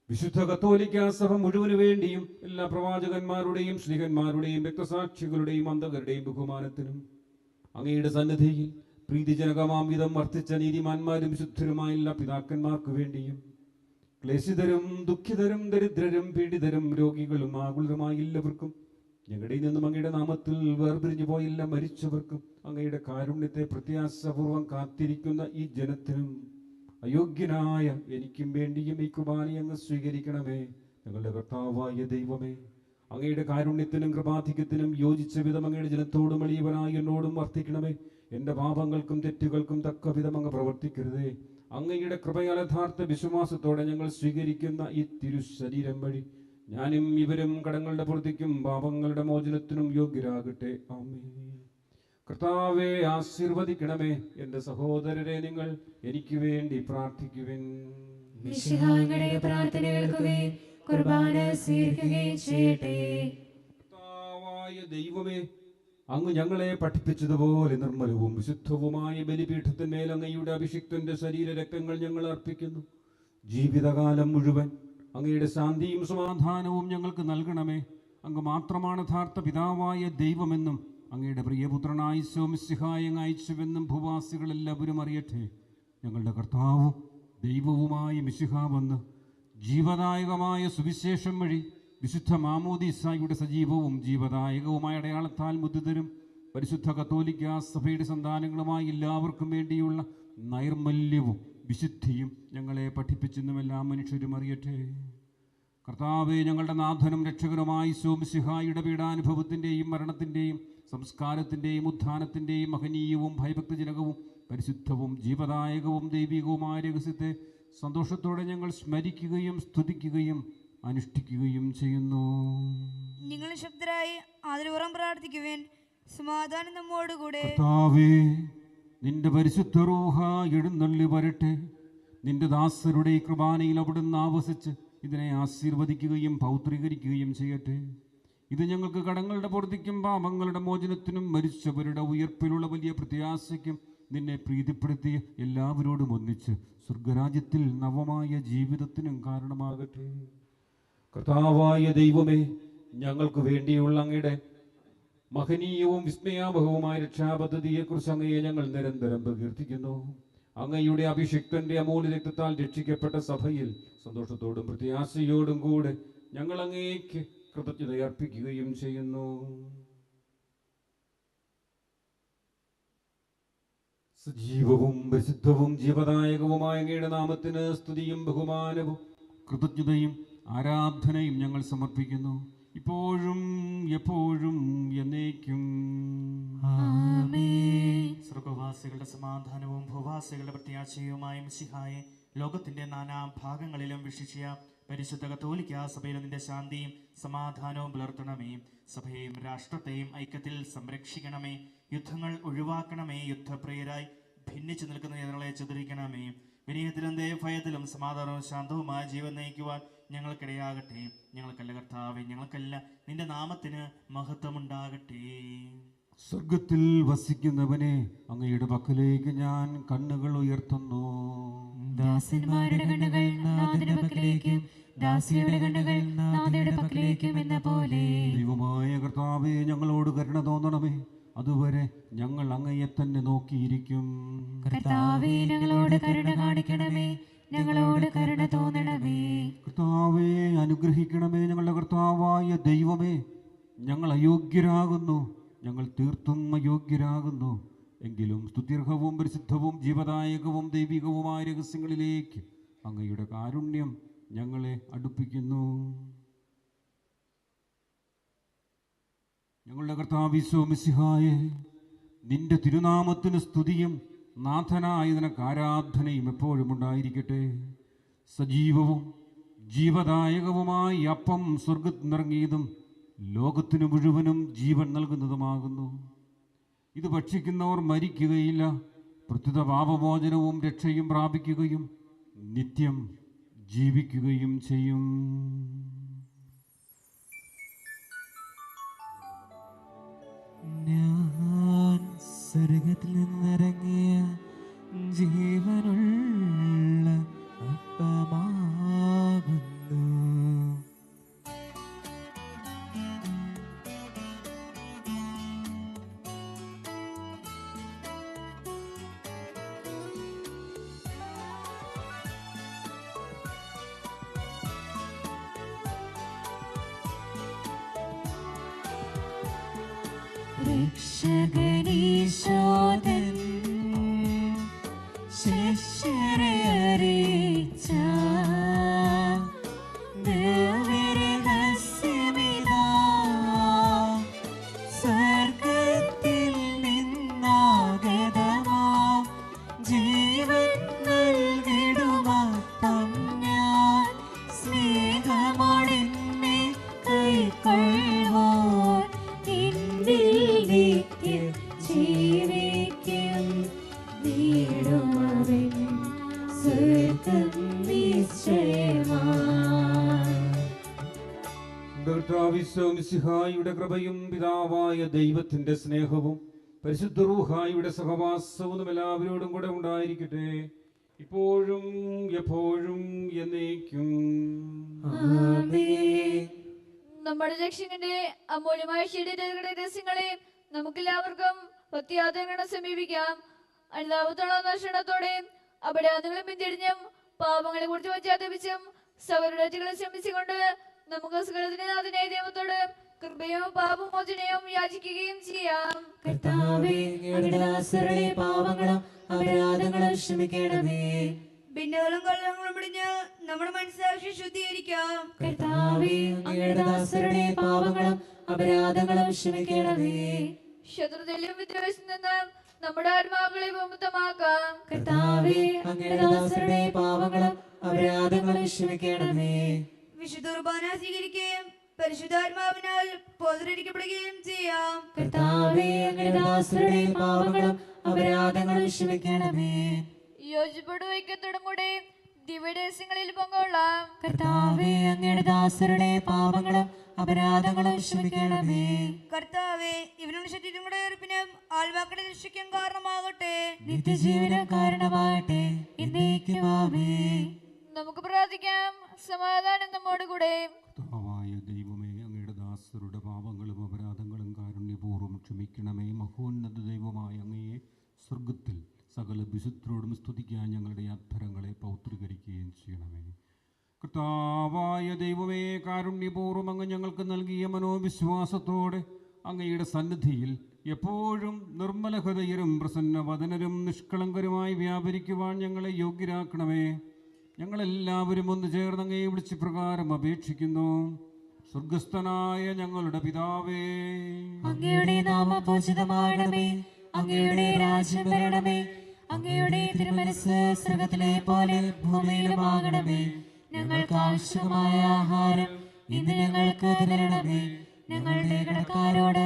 വിശുദ്ധ കത്തോലിക്ക സഭ മുഴുവനു വേണ്ടിയും എല്ലാ പ്രവാചകന്മാരുടെയും ശ്ലീഹന്മാരുടെയും രക്തസാക്ഷികളുടെയും അന്തകരുടെയും ബഹുമാനത്തിനും അങ്ങയുടെ സന്നിധിയിൽ പ്രീതിജനകമാം വിധം വർദ്ധിച്ച നീതിമാന്മാരും വിശുദ്ധരുമായ എല്ലാ പിതാക്കന്മാർക്കു വേണ്ടിയും ക്ലേശിതരും ദുഃഖിതരും ദരിദ്രരും പീഡിതരും രോഗികളും ആകുലരുമായ എല്ലാവർക്കും ഞങ്ങളുടെ നിന്നും അങ്ങയുടെ നാമത്തിൽ വേർപിരിഞ്ഞു പോയില്ല മരിച്ചവർക്കും അങ്ങയുടെ കാരുണ്യത്തെ പ്രത്യാശപൂർവം കാത്തിരിക്കുന്ന ഈ ജനത്തിനും അയോഗ്യനായ എനിക്കും വേണ്ടിയും ഈ കുർബാന അങ്ങ് സ്വീകരിക്കണമേ. ഞങ്ങളുടെ കർത്താവായ ദൈവമേ, അങ്ങയുടെ കാരുണ്യത്തിനും കൃപാധിക്യത്തിനും യോജിച്ച വിധം അങ്ങയുടെ ജനത്തോടും എളിയവനായി എന്നോടും വർത്തിക്കണമേ. എൻ്റെ പാപങ്ങൾക്കും തെറ്റുകൾക്കും തക്ക വിധം അങ്ങ് പ്രവർത്തിക്കരുതേ. അങ്ങയുടെ കൃപയാൽ യഥാർത്ഥ വിശ്വാസത്തോടെ ഞങ്ങൾ സ്വീകരിക്കുന്ന ഈ തിരുശരീരം വഴി ഞാനും ഇവരും കടങ്ങളുടെ പൂർത്തിക്കും പാപങ്ങളുടെ മോചനത്തിനും യോഗ്യരാകട്ടെ. ആമേൻ. കർത്താവെ, ആശീർവദിക്കണമേ. എൻ്റെ സഹോദരരെ, നിങ്ങൾ എനിക്ക് വേണ്ടി പ്രാർത്ഥിക്കുവിൻ. കുർബാന സ്വീകരിക്കുകയും ചെയ്യട്ടെ. കർത്താവായ ദൈവമേ, അങ്ങ് ഞങ്ങളെ പഠിപ്പിച്ചതുപോലെ നിർമ്മലവും വിശുദ്ധവുമായ ബലിപീഠത്തിന്മേൽ അങ്ങയുടെ അഭിഷിക്തന്റെ ശരീരരക്തങ്ങൾ ഞങ്ങൾ അർപ്പിക്കുന്നു. ജീവിതകാലം മുഴുവൻ അങ്ങയുടെ ശാന്തിയും സമാധാനവും ഞങ്ങൾക്ക് നൽകണമേ. അങ്ങ് മാത്രമാണ് യഥാർത്ഥ പിതാവായ ദൈവമെന്നും അങ്ങയുടെ പ്രിയപുത്രനായ ഈശോ മിശിഹായെ അങ്ങ് അയച്ചുവെന്നും ഭൂവാസികളെല്ലാവരും അറിയട്ടെ. ഞങ്ങളുടെ കർത്താവും ദൈവവുമായ മിശിഹ വന്ന് ജീവദായകമായ സുവിശേഷം വഴി വിശുദ്ധ മാമോദീസായുടെ സജീവവും ജീവദായകവുമായ അടയാളത്താൽ മുദ്രിതരും പരിശുദ്ധ കത്തോലിക്ക സഭയുടെ സന്താനങ്ങളുമായി എല്ലാവർക്കും വേണ്ടിയുള്ള നൈർമല്യവും വിശുദ്ധിയും ഞങ്ങളെ പഠിപ്പിച്ചെന്നും എല്ലാ മനുഷ്യരും അറിയട്ടെ. കർത്താവെ, ഞങ്ങളുടെ നാഥനും രക്ഷകനുമായ ഈശോ മിശിഹായുടെ പീഡാനുഭവത്തിൻ്റെയും മരണത്തിൻ്റെയും സംസ്കാരത്തിൻ്റെയും ഉത്ഥാനത്തിൻ്റെയും മഹനീയവും ഭയഭക്തിജനകവും പരിശുദ്ധവും ജീവദായകവും ദൈവികവുമായ രഹസ്യത്തെ സന്തോഷത്തോടെ ഞങ്ങൾ സ്മരിക്കുകയും സ്തുതിക്കുകയും അനുഷ്ഠിക്കുകയും ചെയ്യുന്നു. നിങ്ങൾ ശബ്ദരായി ആദരപൂർവ്വം പ്രാർത്ഥിക്കുവിൻ. സമാധാനം നമ്മോടുകൂടെ. കർത്താവേ, നിന്റെ പരിശുദ്ധ റൂഹ എഴുന്നള്ളി വരട്ടെ. നിന്റെ ദാസരുടെ ഈ കൃപാനയിൽ അവിടുന്ന് ആവസിച്ച് ഇതിനെ ആശീർവദിക്കുകയും പൗത്രീകരിക്കുകയും ചെയ്യട്ടെ. ഇത് ഞങ്ങൾക്ക് കടങ്ങളുടെ പൂർത്തിക്കും പാപങ്ങളുടെ മോചനത്തിനും മരിച്ചവരുടെ ഉയർപ്പിലുള്ള വലിയ പ്രത്യാശയ്ക്കും നിന്നെ പ്രീതിപ്പെടുത്തിയ എല്ലാവരോടും ഒന്നിച്ച് സ്വർഗരാജ്യത്തിൽ നവമായ ജീവിതത്തിനും കാരണമാകട്ടെ. കർത്താവായ ദൈവമേ, ഞങ്ങൾക്ക് വേണ്ടിയുള്ള അങ്ങയുടെ മഹനീയവും വിസ്മയാവഹവുമായ രക്ഷാപദ്ധതിയെക്കുറിച്ച് അങ്ങയെ ഞങ്ങൾ നിരന്തരം പ്രകീർത്തിക്കുന്നു. അങ്ങയുടെ അഭിഷിക്തന്റെ അമൂല്യ രക്തത്താൽ രക്ഷിക്കപ്പെട്ട സഭയിൽ സന്തോഷത്തോടും പ്രത്യാശയോടും കൂടെ ഞങ്ങൾ അങ്ങേക്ക് കൃതജ്ഞത അർപ്പിക്കുകയും ചെയ്യുന്നു. സജീവവും പരിശുദ്ധവും ജീവദായകവുമായ അങ്ങയുടെ നാമത്തിന് സ്തുതിയും ബഹുമാനവും കൃതജ്ഞതയും ആരാധനയും ഞങ്ങൾ സമർപ്പിക്കുന്നു, ഇപ്പോഴും എപ്പോഴും എന്നേക്കും. സ്വർഗവാസികളുടെ സമാധാനവും ഭൂവാസികളുടെ പ്രത്യാശയുമായ മിശിഹായെ ലോകത്തിന്റെ നാനാഭാഗങ്ങളിലും വിശിഷ്യ പരിശുദ്ധ കത്തോലിക്ക സഭയിലും നിന്റെ ശാന്തിയും സമാധാനവും പുലർത്തണമേ. സഭയെയും രാഷ്ട്രത്തെയും ഐക്യത്തിൽ സംരക്ഷിക്കണമേ. യുദ്ധങ്ങൾ ഒഴിവാക്കണമേ. യുദ്ധപ്രിയരായി ഭിന്നിച്ചു നിൽക്കുന്ന ജനങ്ങളെ ചിതറിക്കണമേ. വിനയത്തിലും ദൈവഭയത്തിലും സമാധാനവും ശാന്തവുമായ ജീവൻ നയിക്കുവാൻ ഞങ്ങൾക്കിടയാകട്ടെ. ഞങ്ങൾക്കല്ല കർത്താവേ, ഞങ്ങൾക്കല്ല, നിന്റെ നാമത്തിന് മഹത്വമുണ്ടാകട്ടെ. സ്വർഗത്തിൽ വസിക്കുന്നവനെ, അങ്ങയുടെ പക്കലേക്ക് ഞാൻ കണ്ണുകൾ ഉയർത്തുന്നു. ദാസന്മാരുടെ കണ്ണുകൾ നാഥന്റെ പക്കലേക്കും ദാസിയുടെ കണ്ണുകൾ നാഥയുടെ പക്കലേക്കും എന്ന പോലെ. ദൈവമായ കർത്താവേ, ഞങ്ങളോട് കരുണ തോന്നണമേ. അതുവരെ ഞങ്ങൾ അങ്ങയെ തന്നെ നോക്കിയിരിക്കും. കർത്താവേ, ഞങ്ങളോട് കരുണ കാണിക്കണമേ, ഞങ്ങളോട് കരുണ തോന്നണമേ. കർത്താവേ, അനുഗ്രഹിക്കണമേ. ഞങ്ങളുടെ കർത്താവായ ദൈവമേ, ഞങ്ങൾ അയോഗ്യരാകുന്നു, ഞങ്ങൾ തീർത്തും അയോഗ്യരാകുന്നു. എങ്കിലും സ്തുത്യർഹവും പരിശുദ്ധവും ജീവദായകവും ദൈവികവുമായ രഹസ്യങ്ങളിലേക്ക് അങ്ങയുടെ കാരുണ്യം ഞങ്ങളെ അടുപ്പിക്കുന്നു. ഞങ്ങളുടെ കർത്താവീശോ മിശിഹായേ, നിന്റെ തിരുനാമത്തിന് സ്തുതിയും നാഥനായ നിനക്ക് ആരാധനയും എപ്പോഴും ഉണ്ടായിരിക്കട്ടെ. സജീവവും ജീവദായകവുമായ അപ്പം സ്വർഗത്തിൽ നിറങ്ങിയതും ലോകത്തിനു മുഴുവനും ജീവൻ നൽകുന്നതുമാകുന്നു. ഇത് ഭക്ഷിക്കുന്നവർ മരിക്കുകയില്ല, പ്രത്യുത പാപമോചനവും രക്ഷയും പ്രാപിക്കുകയും നിത്യം ജീവിക്കുകയും ചെയ്യും. ഞാൻ സ്വർഗത്തിൽ നിന്നിറങ്ങിയ ജീവനുള്ള അപ്പമാകുന്നു. രക്ഷകനീശോദൻ ശിഷ്യരെ അറിയിച്ച ദിവ്യരഹസ്യമിതാ, സ്വർഗത്തിൽ നിന്നാഗതമാം ജീവൻ നൽകിടുമപ്പം ഞാൻ സ്നേഹമോടെന്നെ കൈക്കൊള്ളുവോൻ നിത്യ ജീവിക്കും നേടുമവൻ സ്വർഗം നിശ്ചയമായി. കർത്താവീശോ മിശിഹായുടെ കൃപയും പിതാവായ ദൈവത്തിന്റെ സ്നേഹവും പരിശുദ്ധ റൂഹായുടെ സഹവാസവും എല്ലാവരോടും കൂടെ ഉണ്ടായിരിക്കട്ടെ, ഇപ്പോഴും എപ്പോഴും എന്നേക്കും. ആമേൻ. നമ്മുടെ രക്ഷകന്റെ അമൂല്യമായ ശരീരങ്ങളുടെ രഹസ്യങ്ങളെ നമുക്കെല്ലാവർക്കും ഭക്തിയാദരങ്ങളെ സമീപിക്കാം. അനുതാപത്തോളം ദർശനത്തോടെ അപരാധങ്ങളെ പിന്തിരിഞ്ഞും പാപങ്ങളെ കുറിച്ച് പശ്ചാത്തപിച്ചും സകലരുടെ തെറ്റുകളെ ശ്രമിച്ചുകൊണ്ട് നമുക്ക് സകലത്തിനാഥനായ ദൈവത്തോട് കൃപയും പാപമോചനവും യാചിക്കുകയും ചെയ്യാം. കർത്താവേ, അങ്ങയുടെ ദാസരുടെ പാപങ്ങളും അപരാധങ്ങളും ക്ഷമിക്കണമേ. ഭിന്നകളും കൊല്ലങ്ങളും പിടിഞ്ഞ് നമ്മുടെ മനസ്സാക്ഷി ശുദ്ധീകരിക്കാം. കർത്താവേ, അങ്ങയുടെ ദാസരുടെ പാപങ്ങളും അപരാധങ്ങളും ക്ഷമിക്കണമേ. ശത്രുതയിലും വിദ്വേഷത്തിൽ നിന്ന് നമ്മുടെ ആത്മാക്കളെ വിമുക്തമാക്കാം. കർത്താവേ, അങ്ങയുടെ ദാസരുടെ പാപങ്ങളും അപരാധങ്ങളും ക്ഷമിക്കണമേ. വിശുദ്ധ കുർബാന സ്വീകരിക്കുകയും പരിശുദ്ധാത്മാവിനാൽ പോതരിക്കപ്പെടുകയും ചെയ്യാം. കർത്താവേ, അങ്ങയുടെ ദാസരുടെ പാപങ്ങളും അപരാധങ്ങളും ക്ഷമിക്കണമേ. യോജിപ്പോട് ഐക്യത്തോടും കൂടി ദിവ്യരഹസ്യങ്ങളിൽ പങ്കുകൊള്ളാം. കർത്താവേ, അങ്ങയുടെ ദാസരുടെ പാപങ്ങളും അപരാധങ്ങളും ക്ഷമിക്കണമേ. കർത്താവേ, ഇവരുടെ ശരീരം കൂടെ ഏർപ്പിനും ആൾവാക്കളുടെ രക്ഷിക്കാൻ കാരണമാകട്ടെ. നിത്യജീവനം കാരണമാകട്ടെ. എന്നേക്കും ആമേൻ. നമുക്ക് പ്രാർത്ഥിക്കാം. സമാധാനം നമ്മോട് കൂടെ. കർത്താവായ ദൈവമേ, അങ്ങയുടെ ദാസരുടെ പാപങ്ങളും അപരാധങ്ങളും കാരുണ്യപൂർവ്വം ക്ഷമിക്കണമേ. മഹോന്നത ദൈവമായ അങ്ങയെ സ്വർഗത്തിൽ സകല വിശുദ്ധരോടും സ്തുതിക്കാൻ ഞങ്ങളുടെ അധരങ്ങളെ പൗത്രീകരിക്കുകയും ചെയ്യണമേ. കർത്താവായ ദൈവമേ, കാരുണ്യപൂർവ്വം അങ്ങ് ഞങ്ങൾക്ക് നൽകിയ മനോവിശ്വാസത്തോടെ അങ്ങയുടെ സന്നിധിയിൽ എപ്പോഴും നിർമ്മല ഹൃദയരും പ്രസന്നവദനരും നിഷ്കളങ്കരുമായി വ്യാപരിക്കുവാൻ ഞങ്ങളെ യോഗ്യരാക്കണമേ. ഞങ്ങളെല്ലാവരും ഒന്ന് ചേർന്ന് അങ്ങയെ വിളിച്ച് പ്രകാരം അപേക്ഷിക്കുന്നു. സ്വർഗസ്ഥനായ ഞങ്ങളുടെ പിതാവേ, അങ്ങയുടെ നാമം പൂജിതമാകണമേ. അങ്ങയുടെ രാജ്യം വരണമേ. അങ്ങയുടെ തിരുമനസ്സ് സ്വർഗ്ഗത്തിലെ പോലെ ഭൂമിയിലുമാകണമേ. ഞങ്ങൾക്ക് ആവശ്യമായ ആഹാരം ഇന്ന് ഞങ്ങൾക്ക് തരണമേ. ഞങ്ങളുടെ കടക്കാരോട്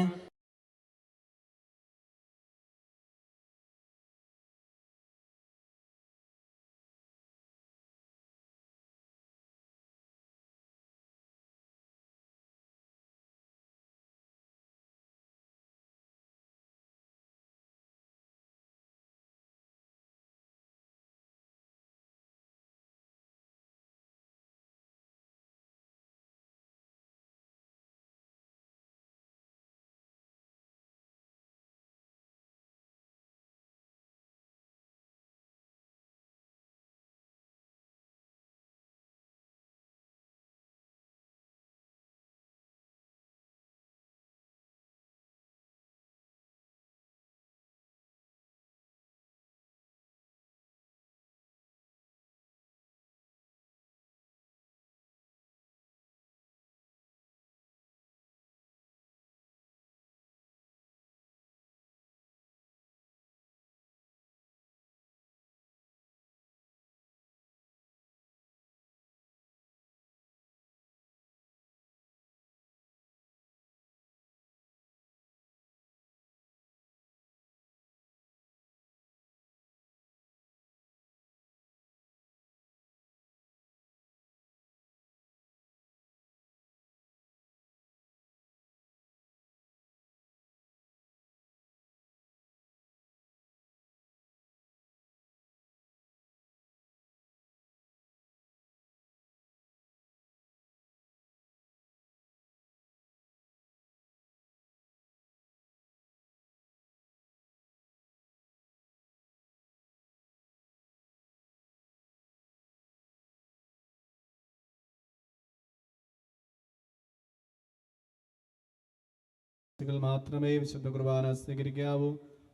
മാത്രമേ വിശുദ്ധ കുർബാന സ്വീകരിക്കാവൂ.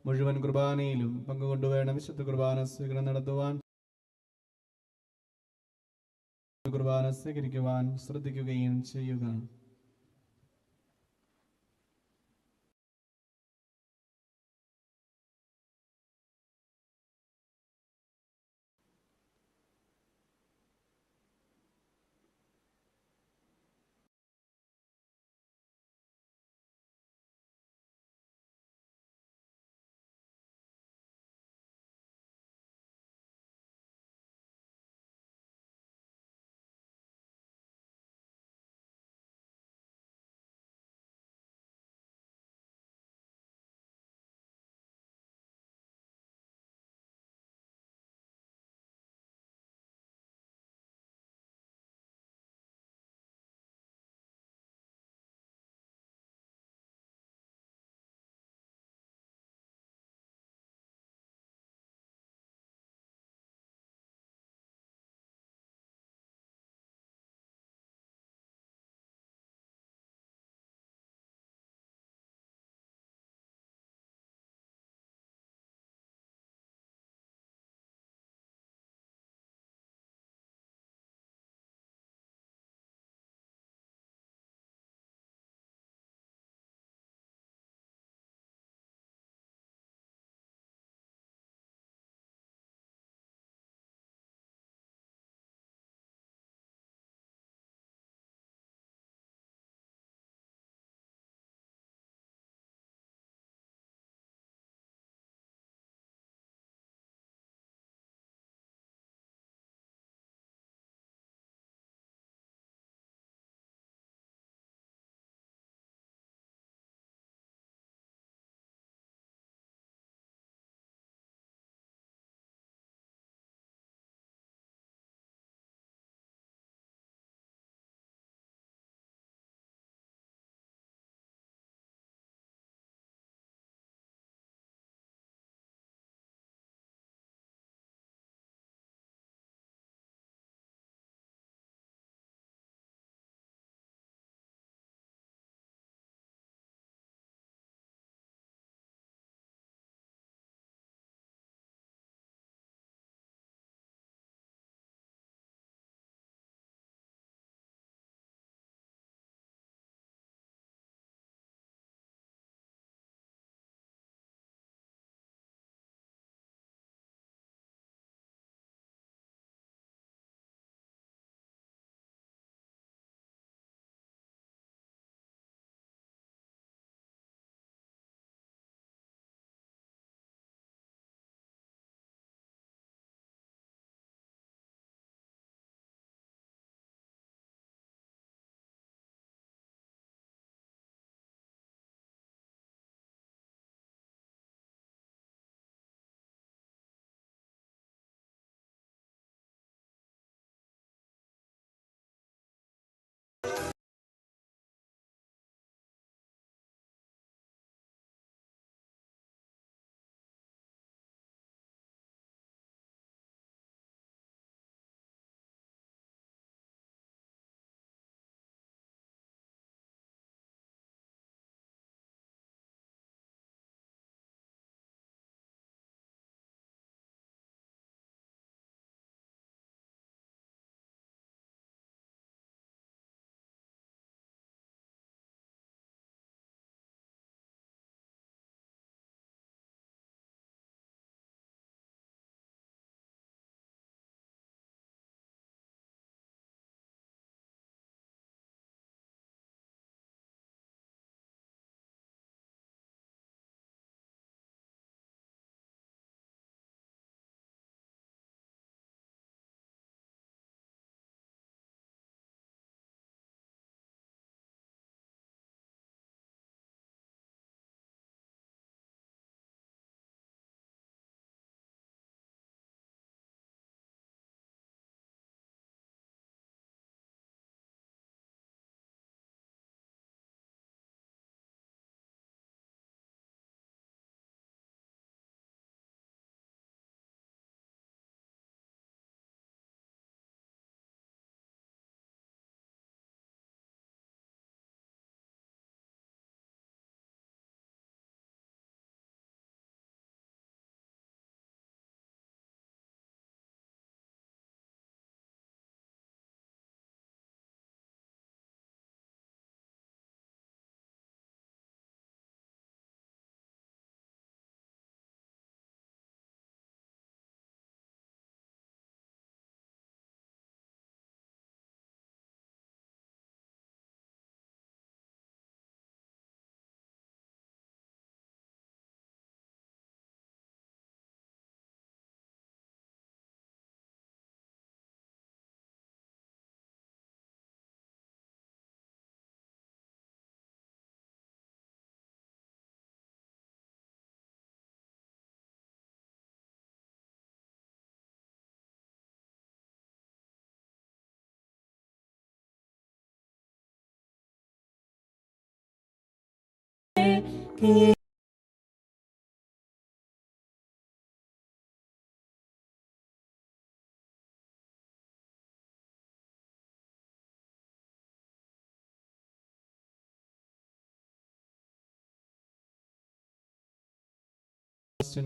മുഴുവൻ കുർബാനയിലും പങ്കുകൊണ്ടുവേണം വിശുദ്ധ കുർബാന സ്വീകരണം നടത്തുവാൻ. കുർബാന സ്വീകരിക്കുവാൻ ശ്രദ്ധിക്കുകയും ചെയ്യുക.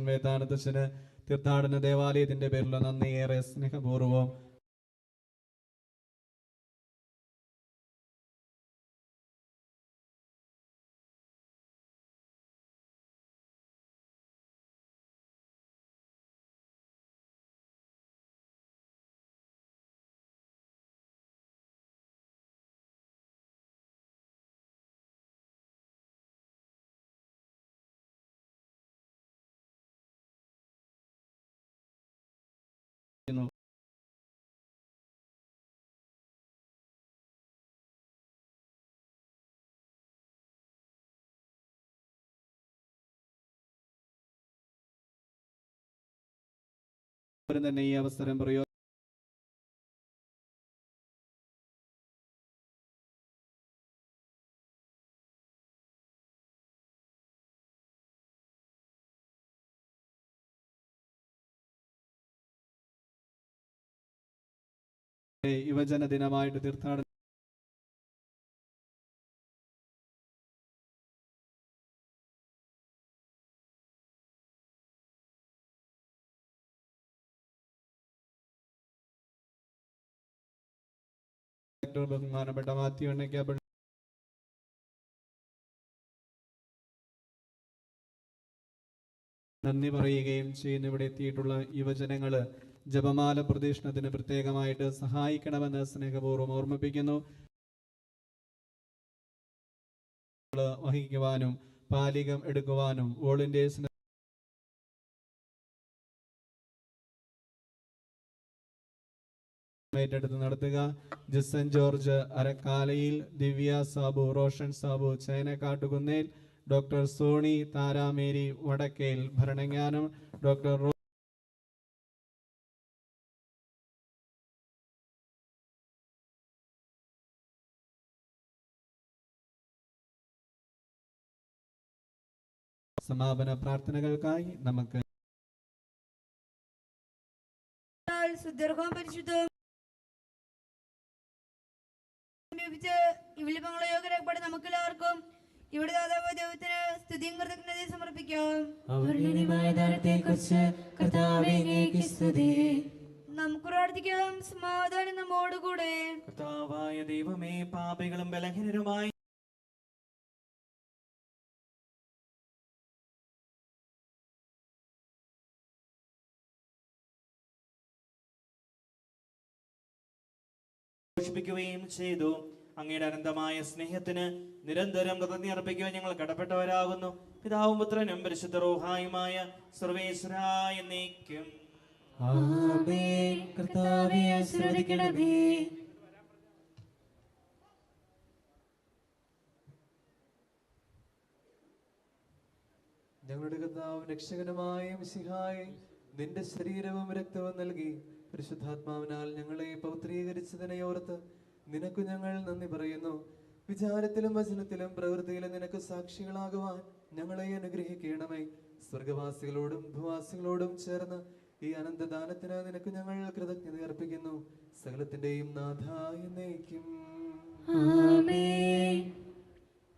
വേദാനത്തച്ഛന് തീർത്ഥാടന ദേവാലയത്തിന്റെ പേരിലുള്ള നന്ദി ഏറെ സ്നേഹപൂർവ്വം തന്നെ ഈ അവസരം യുവജന ദിനമായിട്ട് തീർത്ഥാടന ബഹുമാനപ്പെട്ട മാത്യു എണ്ണയ്ക്കപ്പള്ളി നന്ദി പറയുകയും ചെയ്യുന്നു. ഇവിടെ എത്തിയിട്ടുള്ള യുവജനങ്ങള് ജപമാല പ്രദക്ഷിണത്തിന് പ്രത്യേകമായിട്ട് സഹായിക്കണമെന്ന് സ്നേഹപൂർവ്വം ഓർമ്മിപ്പിക്കുന്നു. വഹിക്കുവാനും പാലികം എടുക്കുവാനും വോളണ്ടിയേഴ്സിന് ഏറ്റെടുത്ത് നടത്തുക. ജിസൻ ജോർജ് അരക്കാലയിൽ, ദിവ്യ Sabu, Roshan Sabu ചേനക്കാട്ടുകുന്നേൽ, doctor Sony താരാമേരി Vadakkel, ഭരണജ്ഞാനം doctor സമാപന പ്രാർത്ഥനകൾക്കായി നമുക്ക് സുദീർഘവും പരിശുദ്ധവും വിളിപ്പങ്ങളെ യോഗ്യരാക്കപ്പെട്ട് നമുക്കെല്ലാവർക്കും ഇവിടെ ദാതാവായ ദൈവത്തിന് സ്തുതിയും കൃതജ്ഞതയും സമർപ്പിക്കാം. നമുക്ക് പ്രാർത്ഥിക്കാം. സമാധാനം നമ്മോടുകൂടെ. കർത്താവായ ദൈവമേ, പാപികളും ബലഹീനരുമായി ചെയ്തു. അങ്ങയുടെ അനന്തമായ സ്നേഹത്തിന് നിരന്തരം നന്ദി അർപ്പിക്കുവാൻ ഞങ്ങൾ കടപ്പെട്ടവരാകുന്നു. പിതാവും പുത്രനും പരിശുദ്ധ റൂഹായുമായ സർവേശ്വരായ എന്നേക്കും. കർത്താവേ ആശീർവദിക്കണമേ. ഞങ്ങളുടെ കർത്താവും രക്ഷകനുമായ മിശിഹായെ, നിന്റെ ശരീരവും രക്തവും നൽകി പരിശുദ്ധാത്മാവിനാൽ ഞങ്ങളെ പൗത്രീകരിച്ചതിനെ ഓർത്ത് നിനക്ക് ഞങ്ങൾ നന്ദി പറയുന്നു. വിചാരത്തിലും വചനത്തിലും പ്രവൃത്തിയിലും നിനക്ക് സാക്ഷികളാകുവാൻ ഞങ്ങളെ അനുഗ്രഹിക്കണമേ. സ്വർഗവാസികളോടും ഭൂവാസികളോടും ചേർന്ന് ഈ അനന്തദാനത്തിന് നിനക്ക് ഞങ്ങൾ കൃതജ്ഞത അർപ്പിക്കുന്നു. സകലത്തിന്റെയും നാഥായ എന്നേക്കും.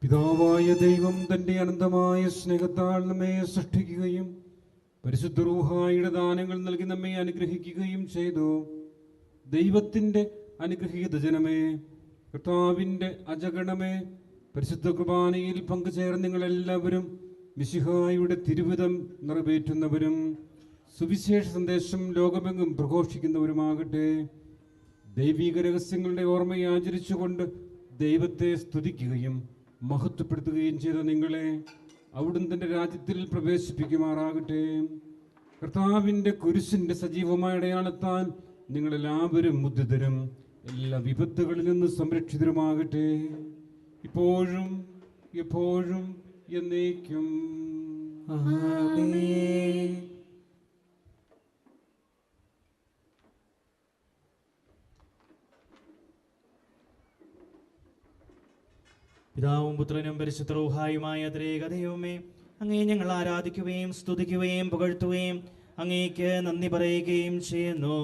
പിതാവായ ദൈവം തന്റെ അനന്തമായ സ്നേഹത്താൽ നമ്മെ സൃഷ്ടിക്കുകയും പരിശുദ്ധ റൂഹായുടെ ദാനങ്ങൾ നൽകി നമ്മെ അനുഗ്രഹിക്കുകയും ചെയ്തു. ദൈവത്തിന്റെ അനുഗ്രഹീത ജനമേ, കർത്താവിന്റെ അജഗണമേ, പരിശുദ്ധ കുർബാനയിൽ പങ്കുചേർന്ന് നിങ്ങളെല്ലാവരും മിശിഹായുടെ തിരുവിധം നിറവേറ്റുന്നവരും സുവിശേഷ സന്ദേശം ലോകമെങ്ങും പ്രഘോഷിക്കുന്നവരുമാകട്ടെ. ദൈവിക രഹസ്യങ്ങളുടെ ഓർമ്മയെ ആചരിച്ചുകൊണ്ട് ദൈവത്തെ സ്തുതിക്കുകയും മഹത്വപ്പെടുത്തുകയും ചെയ്ത നിങ്ങളെ അവിടുന്ന് തന്റെ രാജ്യത്തിൽ പ്രവേശിപ്പിക്കുമാറാകട്ടെ. കർത്താവിന്റെ കുരിശിന്റെ സജീവമായ അടയാളത്താൽ നിങ്ങളെല്ലാവരും മുദ്രിതരും എല്ലാ വിപത്തുകളിൽ നിന്ന് സംരക്ഷിതരുമാകട്ടെ, ഇപ്പോഴും എപ്പോഴും എന്നേക്കും. പിതാവും പുത്രനും പരിശുദ്ധ റൂഹായുമായ ത്രേകദൈവമേ, അങ്ങേ ഞങ്ങൾ ആരാധിക്കുകയും സ്തുതിക്കുകയും പുകഴ്ത്തുകയും അങ്ങേക്ക് നന്ദി പറയുകയും ചെയ്യുന്നു.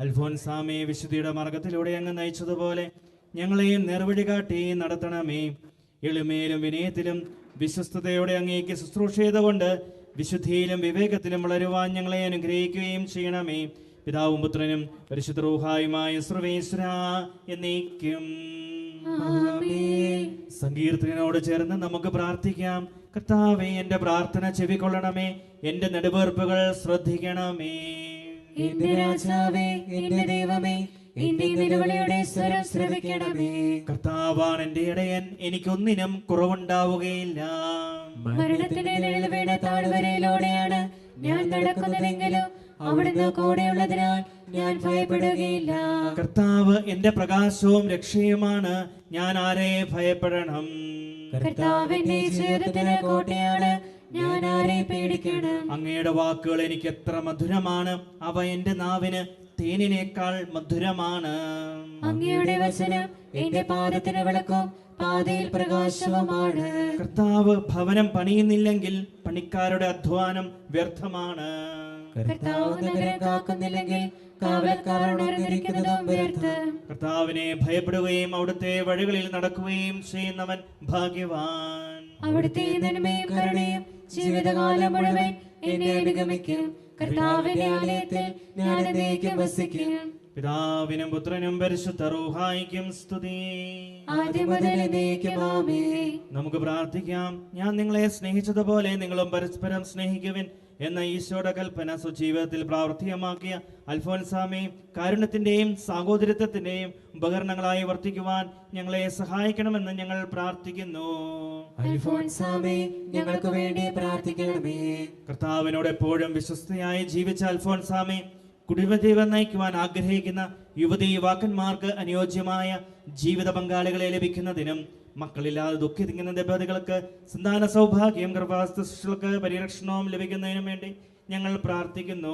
അൽഫോൻസാമേ, വിശുദ്ധിയുടെ മാർഗത്തിലൂടെ അങ്ങ് നയിച്ചതുപോലെ ഞങ്ങളെയും നേർവഴി കാട്ടി നടത്തണമേ. എളിമയിലും വിനയത്തിലും വിശ്വസ്തയോടെ അങ്ങേക്ക് ശുശ്രൂഷ ചെയ്തുകൊണ്ട് വിശുദ്ധിയിലും വിവേകത്തിലും വളരുവാൻ ഞങ്ങളെ അനുഗ്രഹിക്കുകയും ചെയ്യണമേ. പിതാവും പുത്രനും പരിശുദ്ധ റൂഹായുമായ സർവേശ്വരാ എന്നേക്കും. സങ്കീർത്തനോട് ചേർന്ന് നമുക്ക് പ്രാർത്ഥിക്കാം. കർത്താവേ, എന്റെ പ്രാർത്ഥന ചെവിക്കൊള്ളണമേ, എന്റെ നെടുവീർപ്പുകൾ ശ്രദ്ധിക്കണമേ. എന്റെ രാജാവേ, എന്റെ ദൈവമേ, എന്റെ നിലവിളിയുടെ സ്വരം ശ്രവിക്കണമേ. കർത്താവാണ് എന്റെ ഇടയൻ, എനിക്കൊന്നിനും കുറവുണ്ടാവുകയില്ല. മരണത്തിന്റെ നിഴൽ വീണ താഴ്വരയിലൂടെയാണ് ഞാൻ നടക്കുന്നതെങ്കിലും അവിടുന്ന് കൂടെയുള്ളതിനാൽ ഞാൻ ഭയപ്പെടുകയില്ല. കർത്താവ് എന്റെ പ്രകാശവും രക്ഷയുമാണ്, ഞാൻ ആരെ ഭയപ്പെടണം? കർത്താവിന്റെ ജീവിതത്തിന് കോട്ടയാണ്, ഞാൻ ആരെ പേടിക്കണം? അങ്ങയുടെ വാക്കുകൾ എനിക്ക് എത്ര മധുരമാണ്, അവ എന്റെ നാവിന് തേനിനേക്കാൾ മധുരമാണ്. അങ്ങയുടെ വചനം എന്റെ പാദത്തിന് വിളക്കും പാതയിൽ പ്രകാശവുമാണ്. കർത്താവ് ഭവനം പണിയുന്നില്ലെങ്കിൽ പണിക്കാരുടെ അധ്വാനം വ്യർത്ഥമാണ്. കർത്താവ് നഗരം കാക്കുന്നില്ലെങ്കിൽ കാവൽക്കാർ ഉണർന്നിരിക്കുന്നതും വ്യർത്ഥം. കർത്താവിനെ ഭയപ്പെടുകയും അവിടുത്തെ വഴികളിൽ നടക്കുകയും ചെയ്യുന്നവൻ ഭാഗ്യവാൻ. അവിടുത്തെ നന്മയും കരുണയും ജീവിതകാലം മുഴുവൻ എന്നെ അനുഗമിക്കും. കർത്താവിന്റെ ആലയത്തിൽ ഞാൻ എന്നേക്കും വസിക്കും. പിതാവിനും പുത്രനും പരിശുദ്ധ റൂഹായിക്കും സ്തുതി. ആദ്യം മുതൽ എന്നേക്കും ആമേൻ. നമുക്ക് പ്രാർത്ഥിക്കാം. ഞാൻ നിങ്ങളെ സ്നേഹിച്ചതുപോലെ നിങ്ങളും പരസ്പരം സ്നേഹിക്കുവിൻ എന്ന ഈശോയുടെ കൽപ്പന സ്വജീവിതത്തിൽ പ്രാവർത്തികമാക്കിയ അൽഫോൻസാമേ, കാരുണ്യത്തിന്റെയും സാഹോദര്യത്തിന്റെയും ഉപകരണങ്ങളായി വർത്തിക്കുവാൻ ഞങ്ങളെ സഹായിക്കണമെന്ന് ഞങ്ങൾ പ്രാർത്ഥിക്കുന്നു. അൽഫോൻസാമേ, ഞങ്ങൾക്ക് വേണ്ടി പ്രാർത്ഥിക്കണമേ. കർത്താവിനോട് എപ്പോഴും വിശ്വസ്തയായി ജീവിച്ച അൽഫോൻസാമേ, കുടുംബജീവൻ നയിക്കുവാൻ ആഗ്രഹിക്കുന്ന യുവതി യുവാക്കന്മാർക്ക് അനുയോജ്യമായ ജീവിത പങ്കാളികളെ ലഭിക്കുന്നതിനും മക്കളില്ലാതെ ദുഃഖിക്കുന്ന ദമ്പതികൾക്ക് സന്താന സൗഭാഗ്യം, ഗർഭാസ്ഥ ശിശുക്കൾക്ക് പരിരക്ഷണവും ലഭിക്കുന്നതിനും വേണ്ടി ഞങ്ങൾ പ്രാർത്ഥിക്കുന്നു.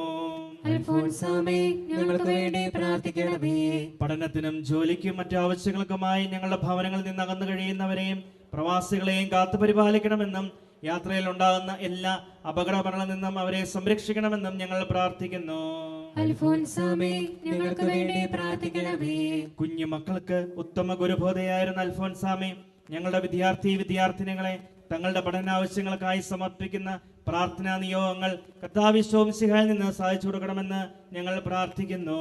അൽഫോൻസാമേ, ഞങ്ങൾക്ക് വേണ്ടി പ്രാർത്ഥിക്കണമേ. പഠനത്തിനും ജോലിക്കും മറ്റു ആവശ്യങ്ങൾക്കുമായി ഞങ്ങളുടെ ഭവനങ്ങളിൽ നിന്ന് അകന്നു കഴിയുന്നവരെയും പ്രവാസികളെയും കാത്തു പരിപാലിക്കണമെന്നും യാത്രയിൽ ഉണ്ടാകുന്ന എല്ലാ അപകടങ്ങളിൽ നിന്നും അവരെ സംരക്ഷിക്കണമെന്നും ഞങ്ങൾ പ്രാർത്ഥിക്കുന്നു. അൽഫോൻസാമേ, ഞങ്ങൾക്ക് വേണ്ടി പ്രാർത്ഥിക്കണമേ. കുഞ്ഞു മക്കൾക്ക് ഉത്തമ ഗുരുബോധയായിരുന്ന അൽഫോൻസാമേ, ഞങ്ങളുടെ വിദ്യാർത്ഥിനികളെ തങ്ങളുടെ പഠനാവശ്യങ്ങൾക്കായി സമർപ്പിക്കുന്ന പ്രാർത്ഥനാ നിയോഗങ്ങൾ കർത്താവ് ശോമിശിഹായിൽ നിന്ന് സാധിച്ചു കൊടുക്കണമെന്ന് ഞങ്ങൾ പ്രാർത്ഥിക്കുന്നു.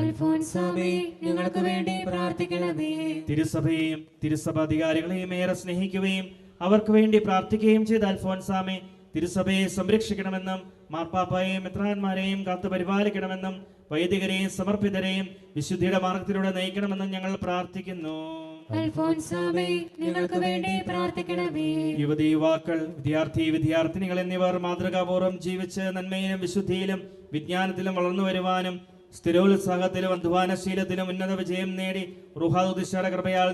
അൽഫോൻസാമേ, ഞങ്ങൾക്ക് വേണ്ടി പ്രാർത്ഥിക്കണമേ. തിരുസഭയെയും തിരുസഭ അധികാരികളെയും ഏറെ സ്നേഹിക്കുകയും അവർക്ക് വേണ്ടി പ്രാർത്ഥിക്കുകയും ചെയ്ത അൽഫോൻസാമേ, തിരുസഭയെ സംരക്ഷിക്കണമെന്നും മാർപ്പാപ്പയെയും മെത്രാന്മാരെയും കാത്തു പരിപാലിക്കണമെന്നും വൈദികരെയും സമർപ്പിതരെയും വിശുദ്ധിയുടെ മാർഗത്തിലൂടെ നയിക്കണമെന്നും ഞങ്ങൾ പ്രാർത്ഥിക്കുന്നു. അൽഫോൻസാമേ, ഞങ്ങൾക്ക് വേണ്ടി പ്രാർത്ഥിക്കണമേ. യുവതി യുവാക്കൾ, വിദ്യാർത്ഥിനികൾ എന്നിവർ മാതൃകാപൂർവ്വം ജീവിച്ച് നന്മയിലും വിശുദ്ധിയിലും വിജ്ഞാനത്തിലും വളർന്നു വരുവാനും സ്ഥിരോത്സാഹത്തിലും അധ്വാനശീലത്തിലും ഉന്നത വിജയം നേടി റൂഹാദുദിശയുടെ കൃപയാൽ